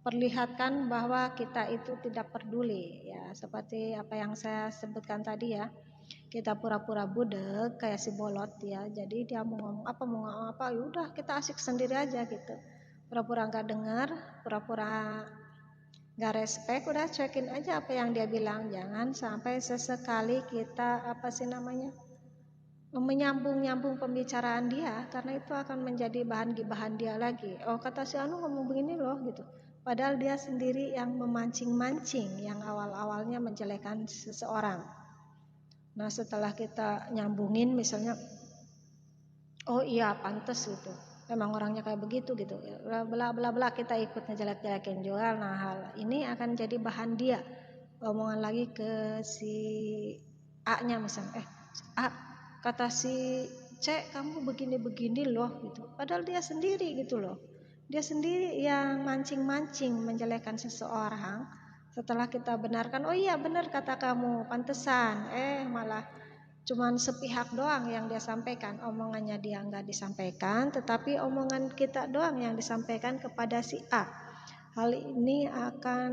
Speaker 1: Perlihatkan bahwa kita itu tidak peduli ya, seperti apa yang saya sebutkan tadi ya. Kita pura-pura budek kayak si bolot ya. Jadi dia mau ngomong apa, ya udah kita asik sendiri aja gitu. Pura-pura nggak dengar, pura-pura nggak respect, udah cuekin aja apa yang dia bilang. Jangan sampai sesekali kita apa sih namanya menyambung-nyambung pembicaraan dia, karena itu akan menjadi bahan gibahan dia lagi. Oh kata si Anu ngomong begini loh gitu. Padahal dia sendiri yang memancing-mancing yang awal-awalnya menjelekan seseorang. Nah setelah kita nyambungin misalnya, oh iya pantas gitu, memang orangnya kayak begitu gitu, bla bla bla kita ikut ngejelek-jelekin juga. Nah hal ini akan jadi bahan dia omongan lagi ke si A-nya misalnya, A kata si C kamu begini-begini loh gitu. Padahal dia sendiri gitu loh. Dia sendiri yang mancing-mancing menjelekan seseorang. Setelah kita benarkan, oh iya benar kata kamu, pantesan. Malah cuman sepihak doang yang dia sampaikan, omongannya dia nggak disampaikan, tetapi omongan kita doang yang disampaikan kepada si A. Hal ini akan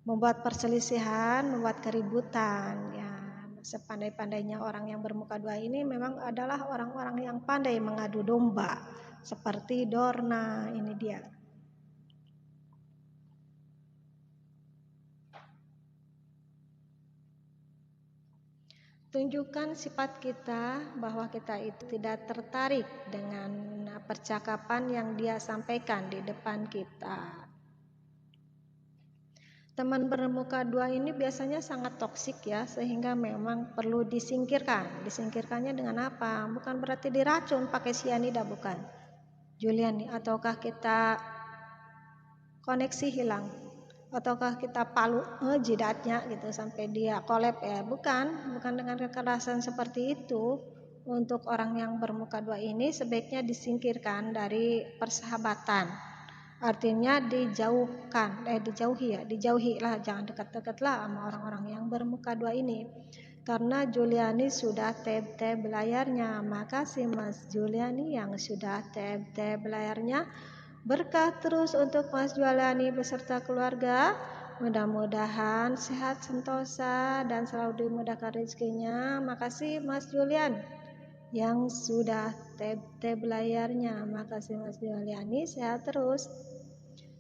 Speaker 1: membuat perselisihan, membuat keributan. Ya, sepandai-pandainya orang yang bermuka dua ini memang adalah orang-orang yang pandai mengadu domba, seperti Dorna ini dia. Tunjukkan sifat kita bahwa kita itu tidak tertarik dengan percakapan yang dia sampaikan di depan kita. Teman bermuka dua ini biasanya sangat toksik ya, sehingga memang perlu disingkirkan. Disingkirkannya dengan apa? Bukan berarti diracun pakai sianida, bukan. Juliani, ataukah kita koneksi hilang? Ataukah kita palu jidatnya gitu sampai dia kolep ya? Bukan dengan kekerasan seperti itu. Untuk orang yang bermuka dua ini sebaiknya disingkirkan dari persahabatan. Artinya dijauhi lah, jangan dekat-dekat lah sama orang-orang yang bermuka dua ini. Karena Juliani sudah tab layarnya. Makasih Mas Juliani yang sudah tab layarnya. Berkah terus untuk Mas Juliani beserta keluarga. Mudah-mudahan sehat sentosa dan selalu dimudahkan rezekinya. Makasih Mas Julian yang sudah tab layarnya. Makasih Mas Juliani, sehat terus.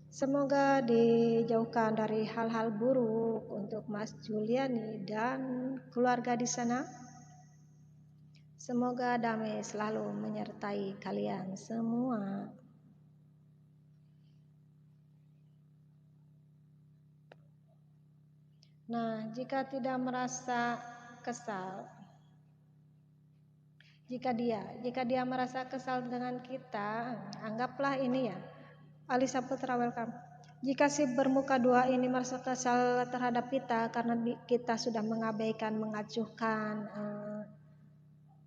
Speaker 1: Semoga dijauhkan dari hal-hal buruk untuk Mas Juliani dan keluarga di sana. Semoga damai selalu menyertai kalian semua. Nah, jika tidak merasa kesal, jika dia merasa kesal dengan kita, anggaplah ini ya, Alisa Putra welcome. Jika si bermuka dua ini merasa kesal terhadap kita karena kita sudah mengabaikan, mengacuhkan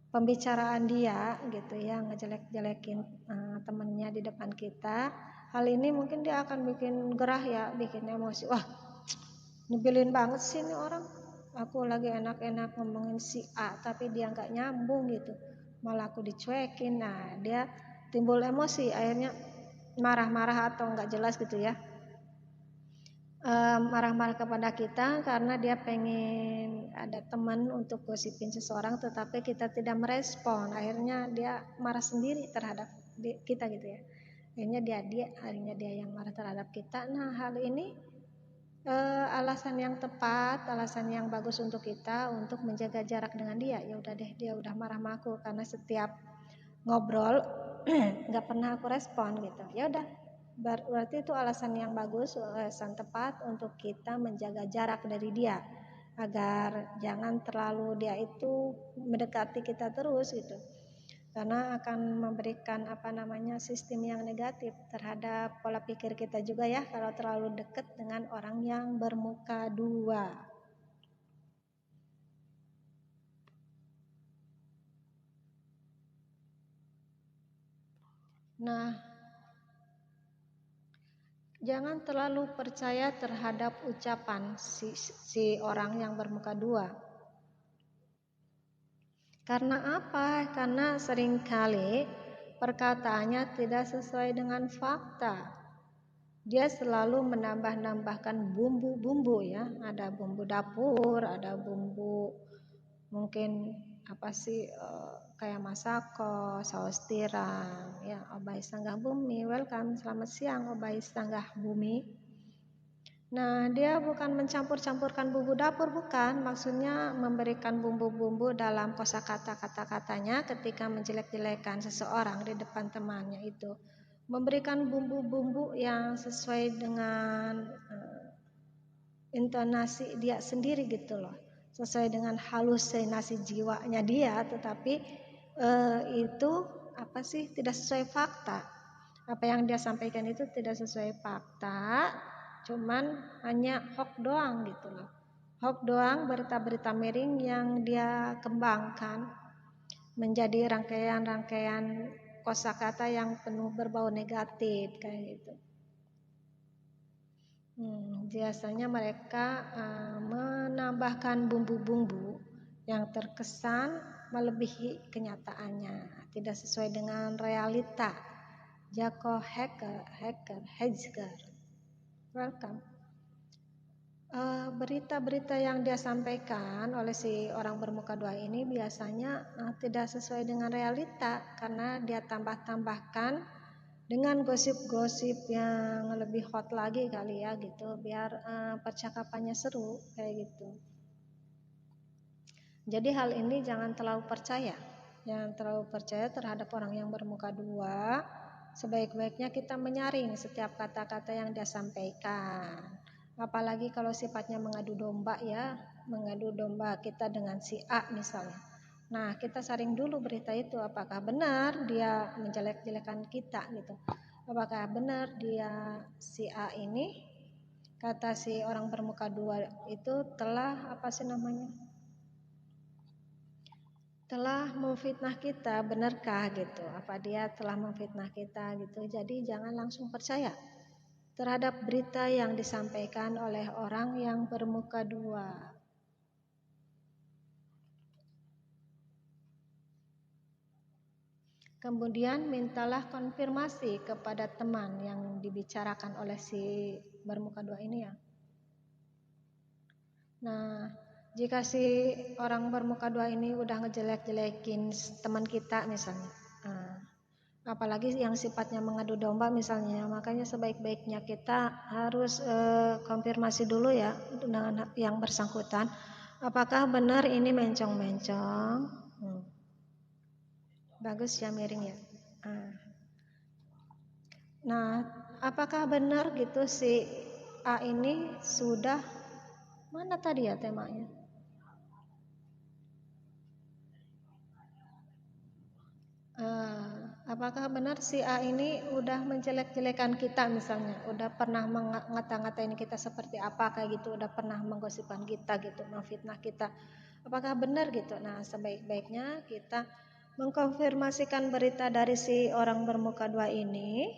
Speaker 1: pembicaraan dia gitu ya, ngejelek-jelekin temennya di depan kita, hal ini mungkin dia akan bikin gerah ya, bikin emosi. Wah, nyebelin banget sih ini orang. Aku lagi enak-enak ngomongin si A tapi dia nggak nyambung gitu, malah aku dicuekin. Nah dia timbul emosi, akhirnya marah-marah atau nggak jelas gitu ya, marah-marah kepada kita karena dia pengen ada teman untuk gosipin seseorang, tetapi kita tidak merespon. Akhirnya dia marah sendiri terhadap kita gitu ya. Akhirnya dia yang marah terhadap kita. Nah hal ini alasan yang tepat, alasan yang bagus untuk kita untuk menjaga jarak dengan dia. Ya udah deh, dia udah marah sama aku karena setiap ngobrol nggak pernah aku respon gitu. Ya udah, berarti itu alasan yang bagus, alasan tepat untuk kita menjaga jarak dari dia, agar jangan terlalu dia itu mendekati kita terus gitu. Karena akan memberikan sistem yang negatif terhadap pola pikir kita juga ya, kalau terlalu dekat dengan orang yang bermuka dua. Nah, Jangan terlalu percaya terhadap ucapan si orang yang bermuka dua. Karena apa? Karena seringkali perkataannya tidak sesuai dengan fakta. Dia selalu menambah-nambahkan bumbu-bumbu ya. Ada bumbu dapur, ada bumbu mungkin apa sih kayak masako, saus tiram, ya Obai Sanggah Bumi. Welcome, selamat siang Obai Sanggah Bumi. Nah, dia bukan mencampur-campurkan bumbu dapur, bukan. Maksudnya memberikan bumbu-bumbu dalam kosakata kata-katanya ketika menjelek-jelekan seseorang di depan temannya itu. Memberikan bumbu-bumbu yang sesuai dengan intonasi dia sendiri gitu loh. Sesuai dengan halusinasi jiwanya dia, tetapi itu apa sih tidak sesuai fakta. Apa yang dia sampaikan itu tidak sesuai fakta, cuman hanya hoax doang gitu loh. Hoax doang, berita-berita miring yang dia kembangkan menjadi rangkaian-rangkaian kosakata yang penuh berbau negatif kayak gitu. Biasanya mereka menambahkan bumbu-bumbu yang terkesan melebihi kenyataannya, tidak sesuai dengan realita. Jako Heger, welcome. Berita-berita yang dia sampaikan oleh si orang bermuka dua ini biasanya tidak sesuai dengan realita karena dia tambah-tambahkan dengan gosip-gosip yang lebih hot lagi kali ya gitu, biar percakapannya seru kayak gitu. Jadi hal ini jangan terlalu percaya terhadap orang yang bermuka dua. Sebaik-baiknya kita menyaring setiap kata-kata yang dia sampaikan. Apalagi kalau sifatnya mengadu domba ya, mengadu domba kita dengan si A misalnya. Nah, kita saring dulu berita itu, apakah benar dia menjelek-jelekan kita gitu. Apakah benar dia si A ini, kata si orang bermuka dua itu telah apa sih namanya? Telah memfitnah kita, benarkah gitu? Apa dia telah memfitnah kita gitu? Jadi jangan langsung percaya terhadap berita yang disampaikan oleh orang yang bermuka dua. Kemudian mintalah konfirmasi kepada teman yang dibicarakan oleh si bermuka dua ini ya. Nah, jika si orang bermuka dua ini udah ngejelek-jelekin teman kita misalnya, apalagi yang sifatnya mengadu domba misalnya, makanya sebaik-baiknya kita harus konfirmasi dulu ya dengan yang bersangkutan, apakah benar ini mencong-mencong. Bagus ya miring ya. Nah, apakah benar gitu si A ini sudah, mana tadi ya temanya? Apakah benar si A ini udah menjelek-jelekan kita misalnya, udah pernah ngata-ngatain kita seperti apa kayak gitu, udah pernah menggosipkan kita gitu, memfitnah kita. Apakah benar gitu? Nah, sebaik-baiknya kita mengkonfirmasikan berita dari si orang bermuka dua ini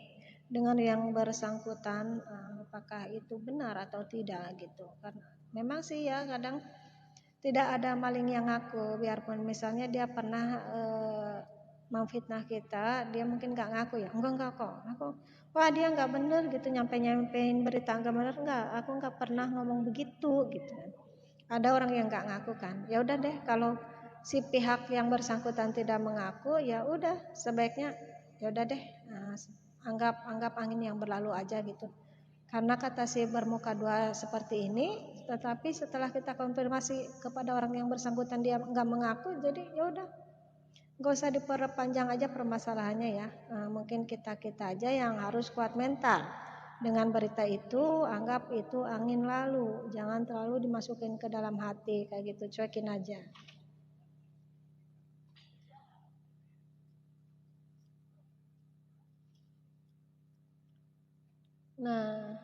Speaker 1: dengan yang bersangkutan, apakah itu benar atau tidak gitu. Karena memang sih ya kadang tidak ada maling yang ngaku, biarpun misalnya dia pernah memfitnah kita, dia mungkin nggak ngaku ya, enggak kok, aku, wah dia nggak bener gitu nyampein berita nggak bener, enggak, aku nggak pernah ngomong begitu gitu. Ada orang yang nggak ngaku kan, ya udah deh kalau si pihak yang bersangkutan tidak mengaku, ya udah sebaiknya ya udah deh, anggap angin yang berlalu aja gitu. Karena kata si bermuka dua seperti ini, tetapi setelah kita konfirmasi kepada orang yang bersangkutan dia nggak mengaku, jadi ya udah nggak usah diperpanjang aja permasalahannya ya. Mungkin kita aja yang harus kuat mental dengan berita itu, anggap itu angin lalu, jangan terlalu dimasukin ke dalam hati kayak gitu, cuekin aja. Nah,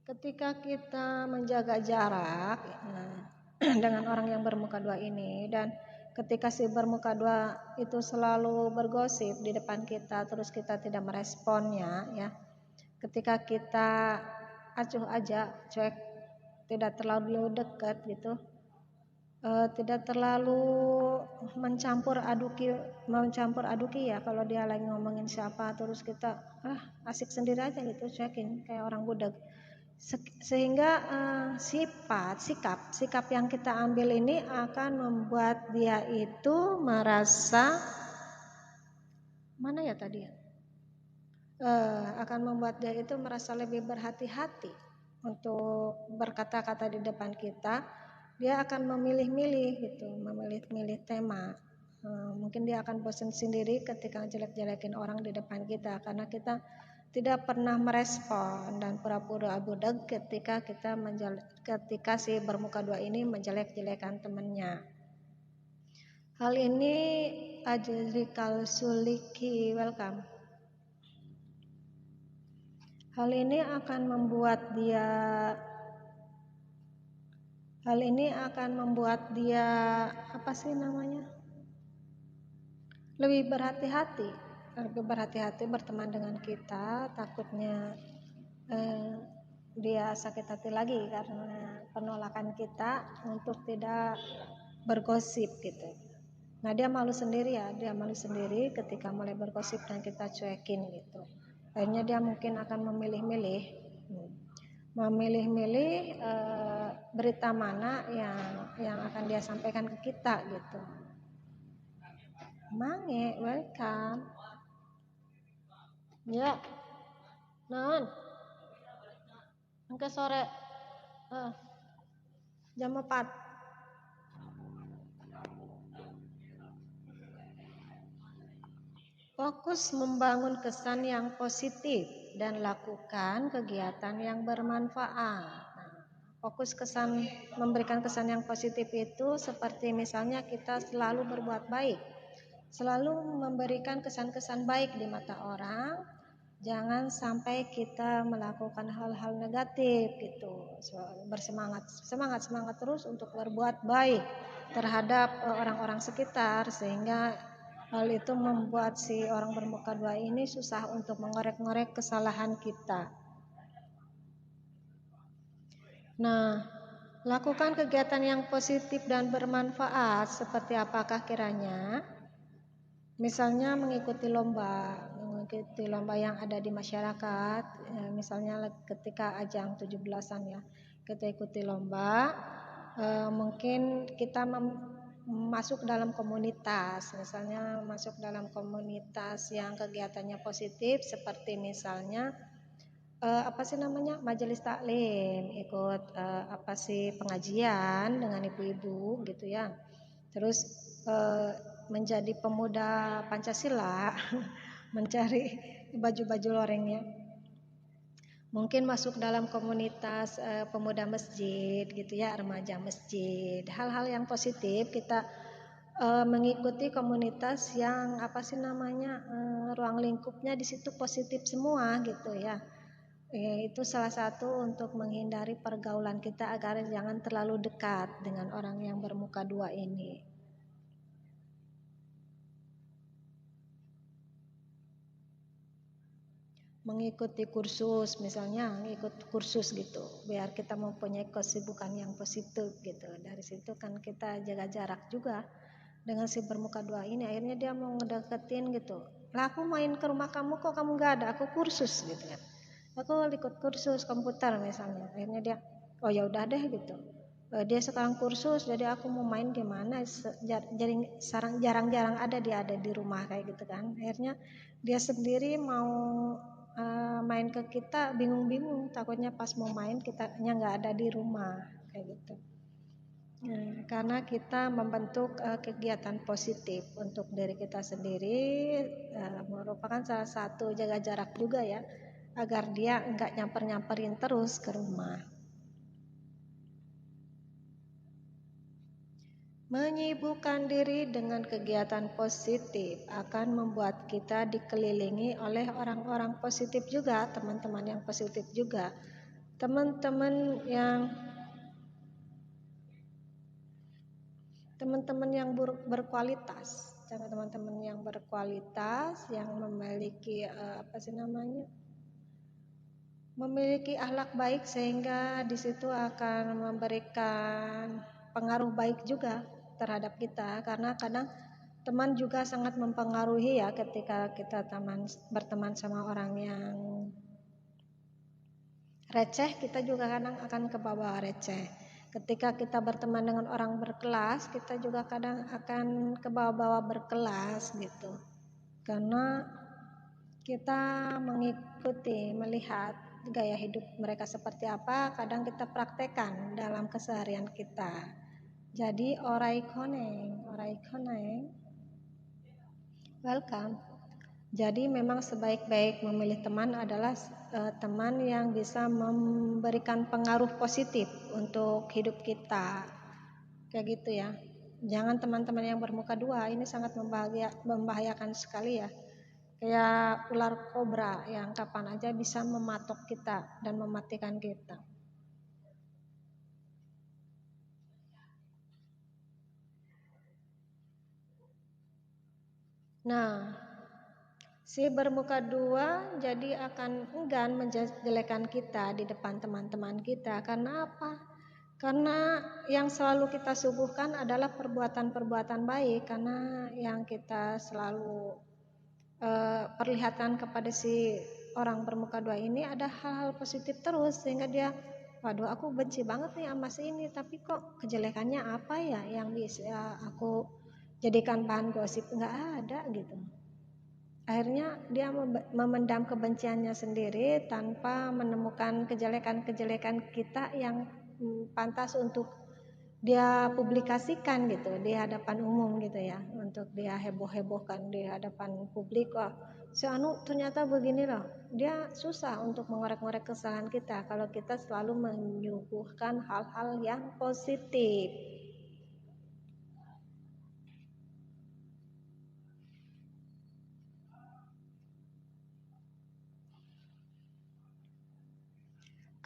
Speaker 1: ketika kita menjaga jarak dengan orang yang bermuka dua ini, dan ketika si bermuka dua itu selalu bergosip di depan kita terus kita tidak meresponnya ya, Ketika kita acuh aja, cuek, tidak terlalu dekat gitu, tidak terlalu mencampur aduki ya. Kalau dia lagi ngomongin siapa, terus kita asik sendiri aja gitu, cuekin kayak orang budak. Sehingga sikap yang kita ambil ini akan membuat dia itu merasa mana ya tadi ya? Akan membuat dia itu merasa lebih berhati-hati untuk berkata-kata di depan kita. Dia akan memilih-milih gitu, memilih-milih tema. Mungkin dia akan bosan sendiri ketika jelek-jelekin orang di depan kita, karena kita tidak pernah merespon dan pura-pura budak ketika si bermuka dua ini menjelek-jelekan temannya. Hal ini Ajrikal Suliki, welcome. Hal ini akan membuat dia apa sih namanya? Lebih berhati-hati berteman dengan kita, takutnya dia sakit hati lagi karena penolakan kita untuk tidak bergosip gitu. Nah, dia malu sendiri ketika mulai bergosip dan kita cuekin gitu. Akhirnya dia mungkin akan memilih-milih berita mana yang akan dia sampaikan ke kita gitu. Mange, welcome. Ya. Non. Engke sore. Jam 4. Fokus membangun kesan yang positif dan lakukan kegiatan yang bermanfaat. Fokus memberikan kesan yang positif itu seperti misalnya kita selalu berbuat baik, selalu memberikan kesan-kesan baik di mata orang. Jangan sampai kita melakukan hal-hal negatif gitu. Semangat terus untuk berbuat baik terhadap orang-orang sekitar, sehingga hal itu membuat si orang bermuka dua ini susah untuk mengorek-ngorek kesalahan kita. Nah, lakukan kegiatan yang positif dan bermanfaat seperti apakah kiranya? Misalnya mengikuti lomba yang ada di masyarakat, misalnya ketika ajang 17-an ya, kita ikuti lomba, mungkin kita masuk dalam komunitas, misalnya masuk dalam komunitas yang kegiatannya positif seperti misalnya majelis taklim, ikut pengajian dengan ibu-ibu gitu ya. Terus menjadi pemuda Pancasila, mencari baju-baju lorengnya. Mungkin masuk dalam komunitas pemuda masjid gitu ya, remaja masjid. Hal-hal yang positif kita mengikuti komunitas yang ruang lingkupnya di situ positif semua gitu ya. Itu salah satu untuk menghindari pergaulan kita agar jangan terlalu dekat dengan orang yang bermuka dua ini. Mengikuti kursus, misalnya ikut kursus gitu, biar kita mempunyai kesibukan yang positif gitu. Dari situ kan kita jaga jarak juga dengan si bermuka dua ini. Akhirnya dia mau ngedeketin gitu. Lah aku main ke rumah kamu kok kamu gak ada, aku kursus gitu kan. Aku ikut kursus komputer misalnya. Akhirnya dia, oh ya udah deh gitu. Dia sekarang kursus, jadi aku mau main gimana? Jadi jarang-jarang ada di rumah kayak gitu kan. Akhirnya dia sendiri mau main ke kita bingung-bingung, takutnya pas mau main kitanya nggak ada di rumah kayak gitu. Karena kita membentuk kegiatan positif untuk diri kita sendiri, merupakan salah satu jaga jarak juga ya, agar dia nggak nyamperin terus ke rumah. Menyibukkan diri dengan kegiatan positif akan membuat kita dikelilingi oleh orang-orang positif juga, teman-teman yang positif juga. Teman-teman yang berkualitas, teman-teman yang berkualitas, yang memiliki memiliki akhlak baik sehingga di situ akan memberikan pengaruh baik juga terhadap kita, karena kadang teman juga sangat mempengaruhi ya. Ketika kita berteman sama orang yang receh, kita juga kadang akan ke bawah receh. Ketika kita berteman dengan orang berkelas, kita juga kadang akan ke bawah-bawah berkelas gitu. Karena kita mengikuti, melihat gaya hidup mereka seperti apa, kadang kita praktekkan dalam keseharian kita. Jadi orai koneng, welcome. Jadi memang sebaik-baik memilih teman adalah teman yang bisa memberikan pengaruh positif untuk hidup kita. Kayak gitu ya. Jangan teman-teman yang bermuka dua, ini sangat membahayakan sekali ya. Kayak ular kobra yang kapan aja bisa mematok kita dan mematikan kita. Nah, si bermuka dua jadi akan enggan menjelekkan kita di depan teman-teman kita. Karena apa? Karena yang selalu kita suguhkan adalah perbuatan-perbuatan baik. Karena yang kita selalu perlihatkan kepada si orang bermuka dua ini ada hal-hal positif terus, sehingga dia, waduh aku benci banget nih sama si ini, tapi kok kejelekannya apa ya yang bisa aku jadikan bahan gosip? Nggak ada gitu. Akhirnya dia memendam kebenciannya sendiri tanpa menemukan kejelekan-kejelekan kita yang pantas untuk dia publikasikan gitu di hadapan umum gitu ya, untuk dia heboh-hebohkan di hadapan publik. Wah, si Anu ternyata begini loh. Dia susah untuk mengorek-ngorek kesalahan kita kalau kita selalu menyuguhkan hal-hal yang positif.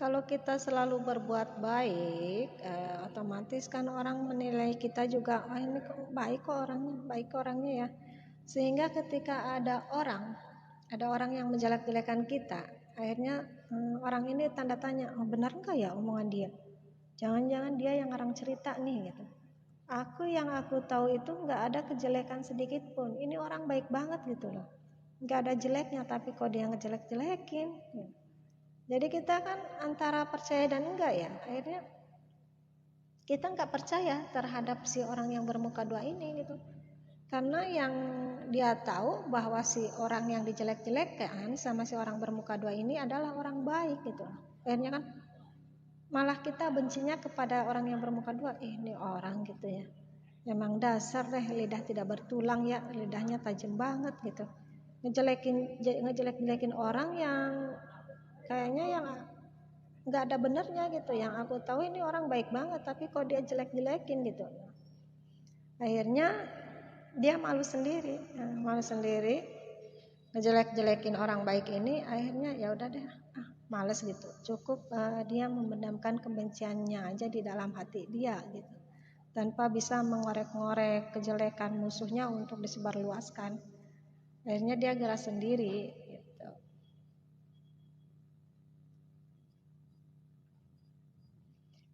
Speaker 1: Kalau kita selalu berbuat baik, otomatis kan orang menilai kita juga, ah ini kok baik kok orangnya ya. Sehingga ketika ada orang yang menjelek-jelekan kita, akhirnya orang ini tanda tanya, oh benar nggak ya omongan dia? Jangan-jangan dia yang ngarang cerita nih gitu. Aku tahu itu nggak ada kejelekan sedikit pun. Ini orang baik banget gitu loh. Nggak ada jeleknya, tapi kok dia ngejelek-jelekin. Gitu. Jadi kita kan antara percaya dan enggak ya. Akhirnya kita nggak percaya terhadap si orang yang bermuka dua ini gitu. Karena yang dia tahu bahwa si orang yang dijelek-jelekkan sama si orang bermuka dua ini adalah orang baik gitu. Akhirnya kan malah kita bencinya kepada orang yang bermuka dua. Ini orang gitu ya. Memang dasar deh lidah tidak bertulang ya, lidahnya tajam banget gitu. Ngejelek-jelekin orang yang kayaknya yang nggak ada benernya gitu. Yang aku tahu ini orang baik banget, tapi kok dia jelek-jelekin gitu. Akhirnya dia malu sendiri, ngejelek-jelekin orang baik ini. Akhirnya ya udah deh, males gitu. Cukup dia memendamkan kebenciannya aja di dalam hati dia gitu, tanpa bisa mengorek-ngorek kejelekan musuhnya untuk disebarluaskan. Akhirnya dia gerak sendiri gitu.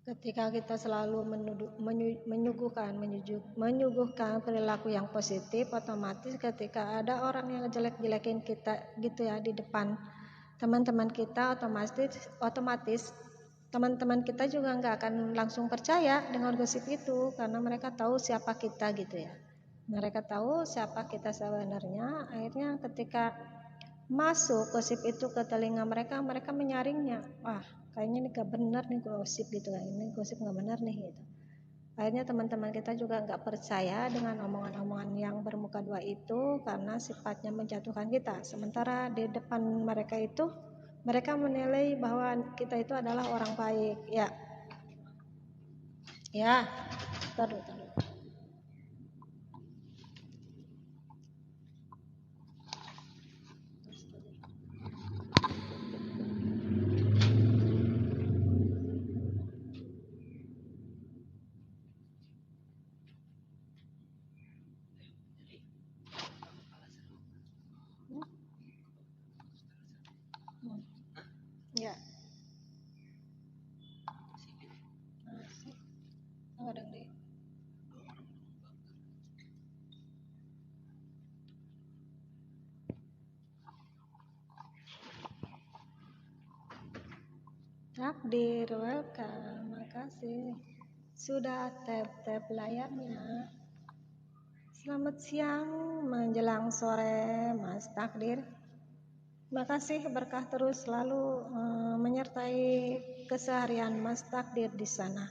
Speaker 1: Ketika kita selalu menyuguhkan perilaku yang positif, otomatis ketika ada orang yang jelek-jelekin kita gitu ya di depan teman-teman kita, otomatis teman-teman kita juga nggak akan langsung percaya dengan gosip itu, karena mereka tahu siapa kita gitu ya. Mereka tahu siapa kita sebenarnya. Akhirnya ketika masuk gosip itu ke telinga mereka, mereka menyaringnya. Wah, kayaknya ini gak benar nih gosip gitu kan. Ini gosip gak benar nih gitu. Akhirnya teman-teman kita juga gak percaya dengan omongan-omongan yang bermuka dua itu karena sifatnya menjatuhkan kita. Sementara di depan mereka itu, mereka menilai bahwa kita itu adalah orang baik. Ya, taruh. Ya. Takdir, welcome. Makasih. Sudah tap-tap layarnya. Selamat siang menjelang sore, Mas Takdir. Makasih berkah terus selalu menyertai keseharian Mas Takdir di sana.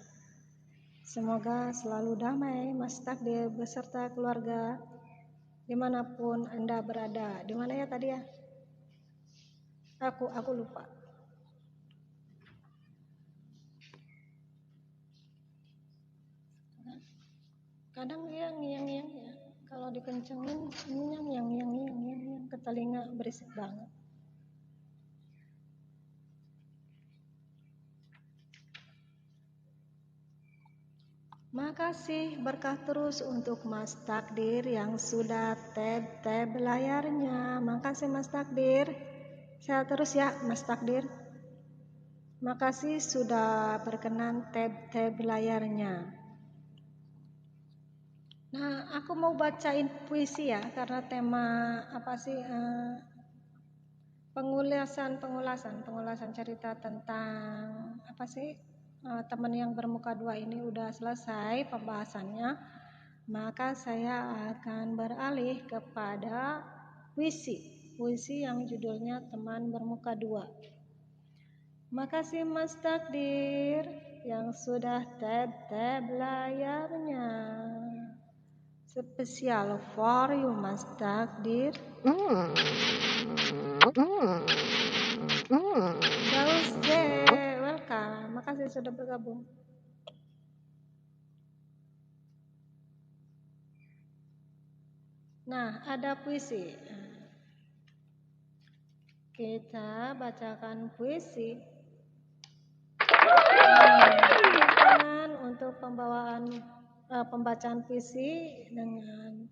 Speaker 1: Semoga selalu damai Mas Takdir beserta keluarga dimanapun Anda berada. Di mana ya tadi ya? Aku lupa. Kadang dia ngiang-ngiang ya. Kalau dikencengin ngiang ke telinga berisik banget. Makasih berkah terus untuk Mas Takdir yang sudah tab layarnya. Makasih Mas Takdir. Sehat terus ya Mas Takdir. Makasih sudah berkenan tab layarnya. Nah, aku mau bacain puisi ya karena tema apa sih pengulasan cerita tentang apa sih teman yang bermuka dua ini udah selesai pembahasannya, maka saya akan beralih kepada puisi yang judulnya Teman Bermuka Dua. Makasih Mas Takdir yang sudah tab layarnya. Spesial for you Mas Takdir. Daus J, welcome. Makasih sudah bergabung. Nah, ada puisi. Kita bacakan puisi. Untuk pembacaan puisi dengan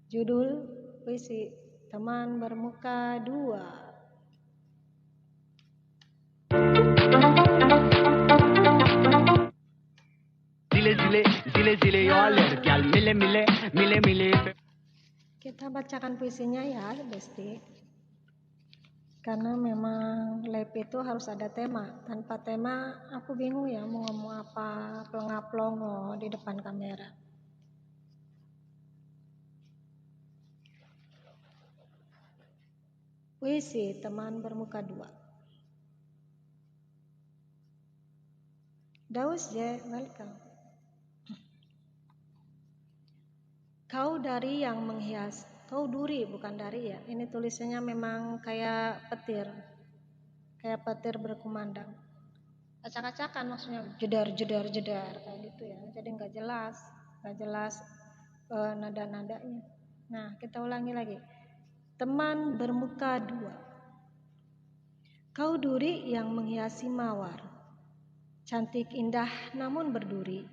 Speaker 1: judul puisi Teman Bermuka Dua. Kita bacakan puisinya ya, Besti. Karena memang live itu harus ada tema. Tanpa tema aku bingung ya mau ngomong apa, pelongo di depan kamera. Puisi Teman Bermuka Dua. Daus J, welcome. Kau dari yang menghias, kau duri bukan dari ya. Ini tulisannya memang kayak petir berkumandang. Acak-acakan maksudnya jedar kayak gitu ya. Jadi nggak jelas nada-nadanya. Nah kita ulangi lagi. Teman bermuka dua. Kau duri yang menghiasi mawar, cantik indah namun berduri.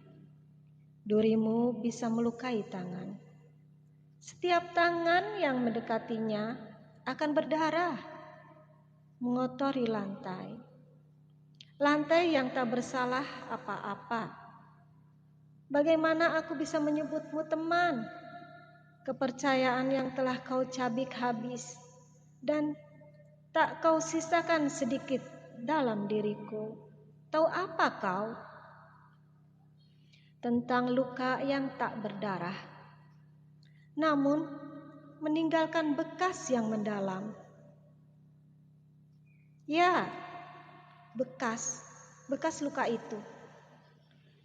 Speaker 1: Durimu bisa melukai tangan. Setiap tangan yang mendekatinya akan berdarah, mengotori lantai. Lantai yang tak bersalah apa-apa. Bagaimana aku bisa menyebutmu teman? Kepercayaan yang telah kau cabik habis dan tak kau sisakan sedikit dalam diriku. Tahu apa kau? Tentang luka yang tak berdarah, namun meninggalkan bekas yang mendalam. Ya, bekas luka itu.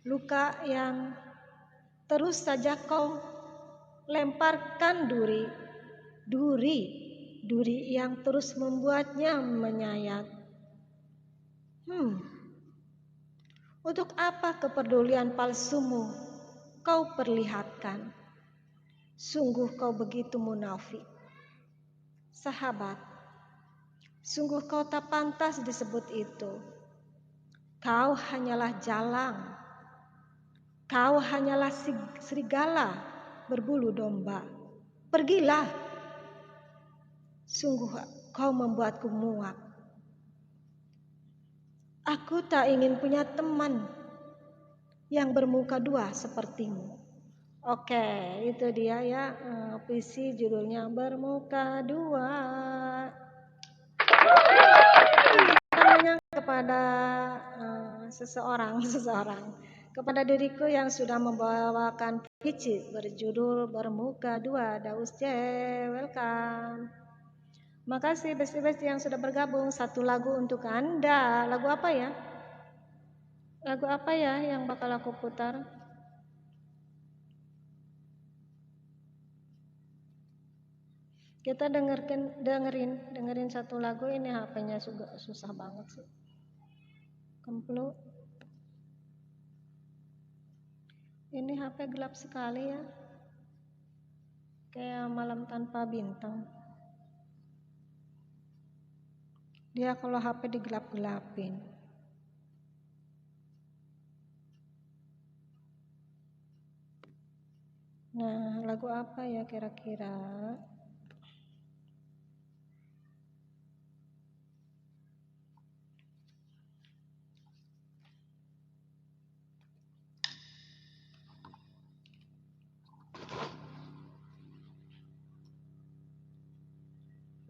Speaker 1: Luka yang terus saja kau lemparkan duri yang terus membuatnya menyayat. Untuk apa kepedulian palsumu kau perlihatkan? Sungguh kau begitu munafik. Sahabat, sungguh kau tak pantas disebut itu. Kau hanyalah jalang. Kau hanyalah serigala berbulu domba. Pergilah. Sungguh kau membuatku muak. Aku tak ingin punya teman yang bermuka dua sepertimu. Oke, itu dia ya puisi judulnya Bermuka Dua. Namanya kepada seseorang kepada diriku yang sudah membawakan puisi berjudul Bermuka Dua. Daus J, welcome. Makasih besti-besti yang sudah bergabung. Satu lagu untuk Anda. Lagu apa ya? Lagu apa ya yang bakal aku putar? Kita dengerin satu lagu. Ini HP-nya juga susah banget sih. Kemplu. Ini HP gelap sekali ya. Kayak malam tanpa bintang. Dia kalau HP digelap-gelapin. Nah, lagu apa ya kira-kira?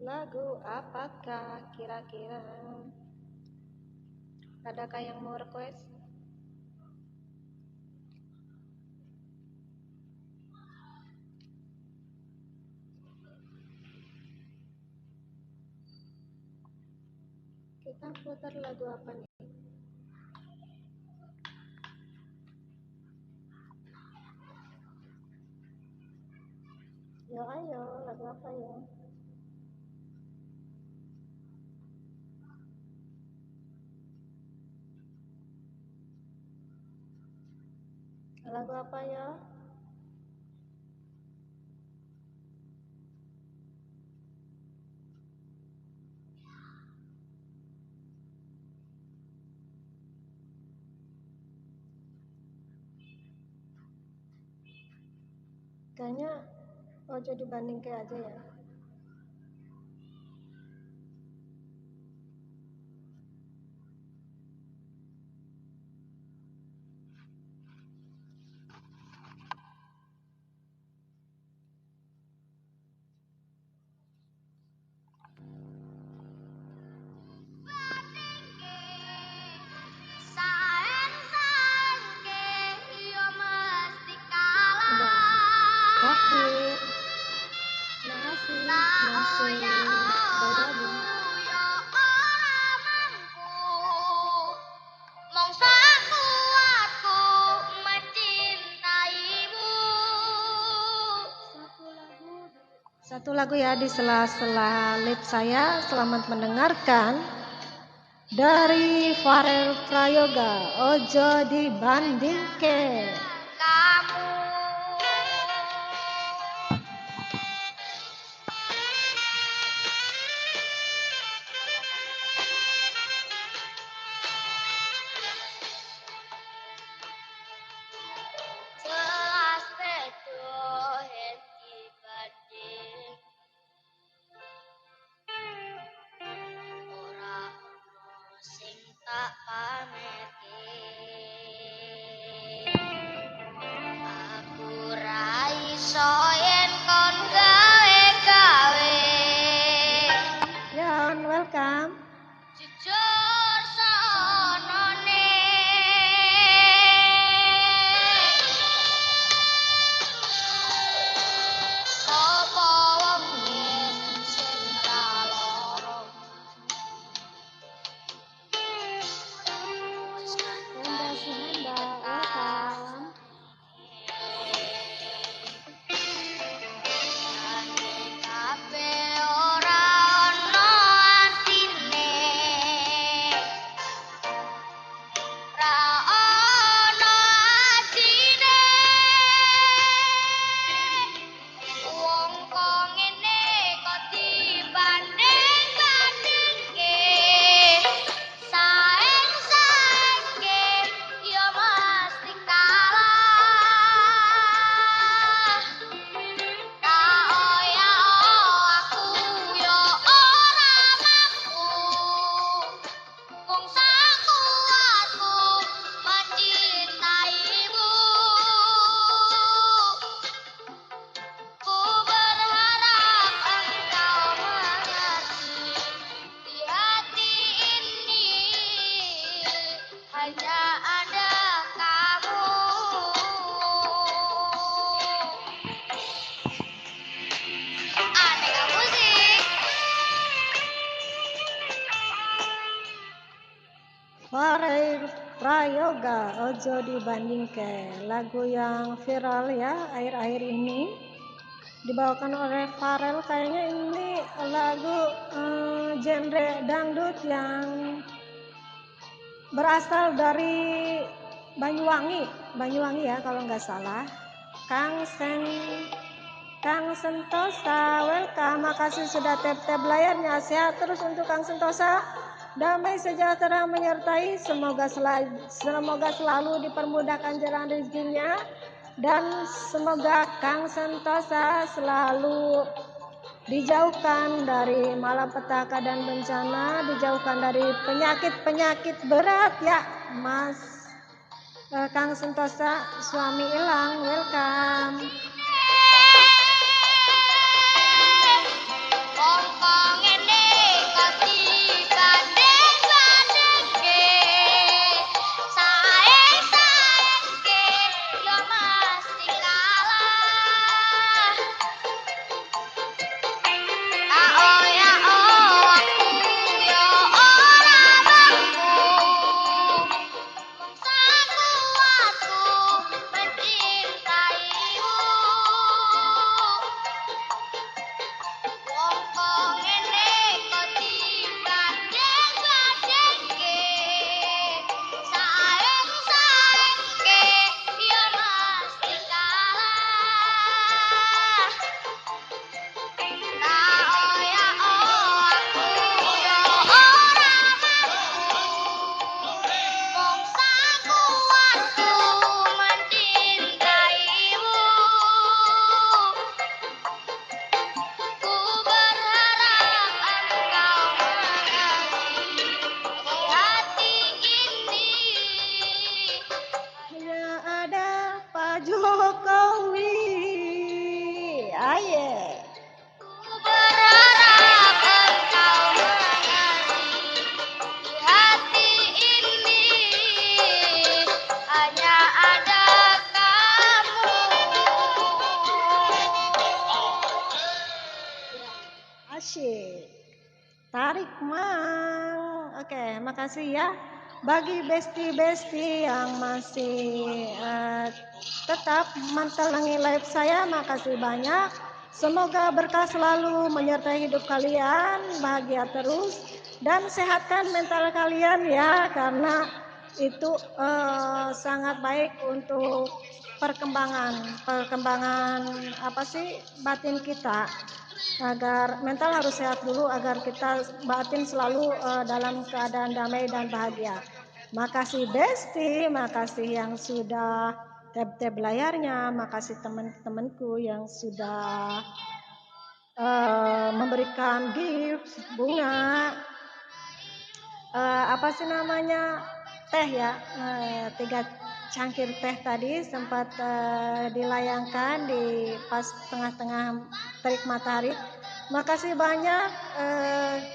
Speaker 1: Lagu apakah kira-kira? Adakah yang mau request? Kita putar lagu apa nih? Yo ayo, lagu apa ya? Lagu apa ya? Kayaknya ojo dibanding kayak aja ya. Satu lagu ya di sela-sela live saya. Selamat mendengarkan dari Farel Prayoga, Ojo Dibandingke. Welcome. Prayoga Ojo Dibandingke, lagu yang viral ya akhir-akhir ini, dibawakan oleh Farel. Kayaknya ini lagu genre dangdut yang berasal dari Banyuwangi ya kalau nggak salah. Kang Sentosa, welcome, makasih sudah tap-tap layarnya. Sehat terus untuk Kang Sentosa, damai sejahtera menyertai, semoga selalu dipermudahkan jalan rezekinya, dan semoga Kang Sentosa selalu dijauhkan dari malapetaka dan bencana, dijauhkan dari penyakit-penyakit berat ya Mas Kang Sentosa, suami hilang, welcome. Tarik Mang. Oke, makasih ya. Bagi besti-besti yang masih tetap mentelangi live saya, makasih banyak. Semoga berkah selalu menyertai hidup kalian, bahagia terus, dan sehatkan mental kalian ya, karena itu sangat baik untuk perkembangan batin kita. Agar mental harus sehat dulu agar kita batin selalu dalam keadaan damai dan bahagia. Makasih Besti, makasih yang sudah tap-tap layarnya, makasih teman-temanku yang sudah memberikan gift, bunga, teh ya, 3 cangkir teh tadi sempat dilayangkan di pas tengah-tengah terik matahari. Makasih banyak,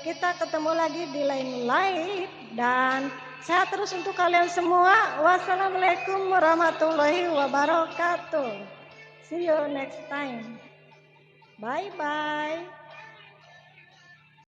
Speaker 1: kita ketemu lagi di lain live dan sehat terus untuk kalian semua. Wassalamualaikum warahmatullahi wabarakatuh. See you next time. Bye bye.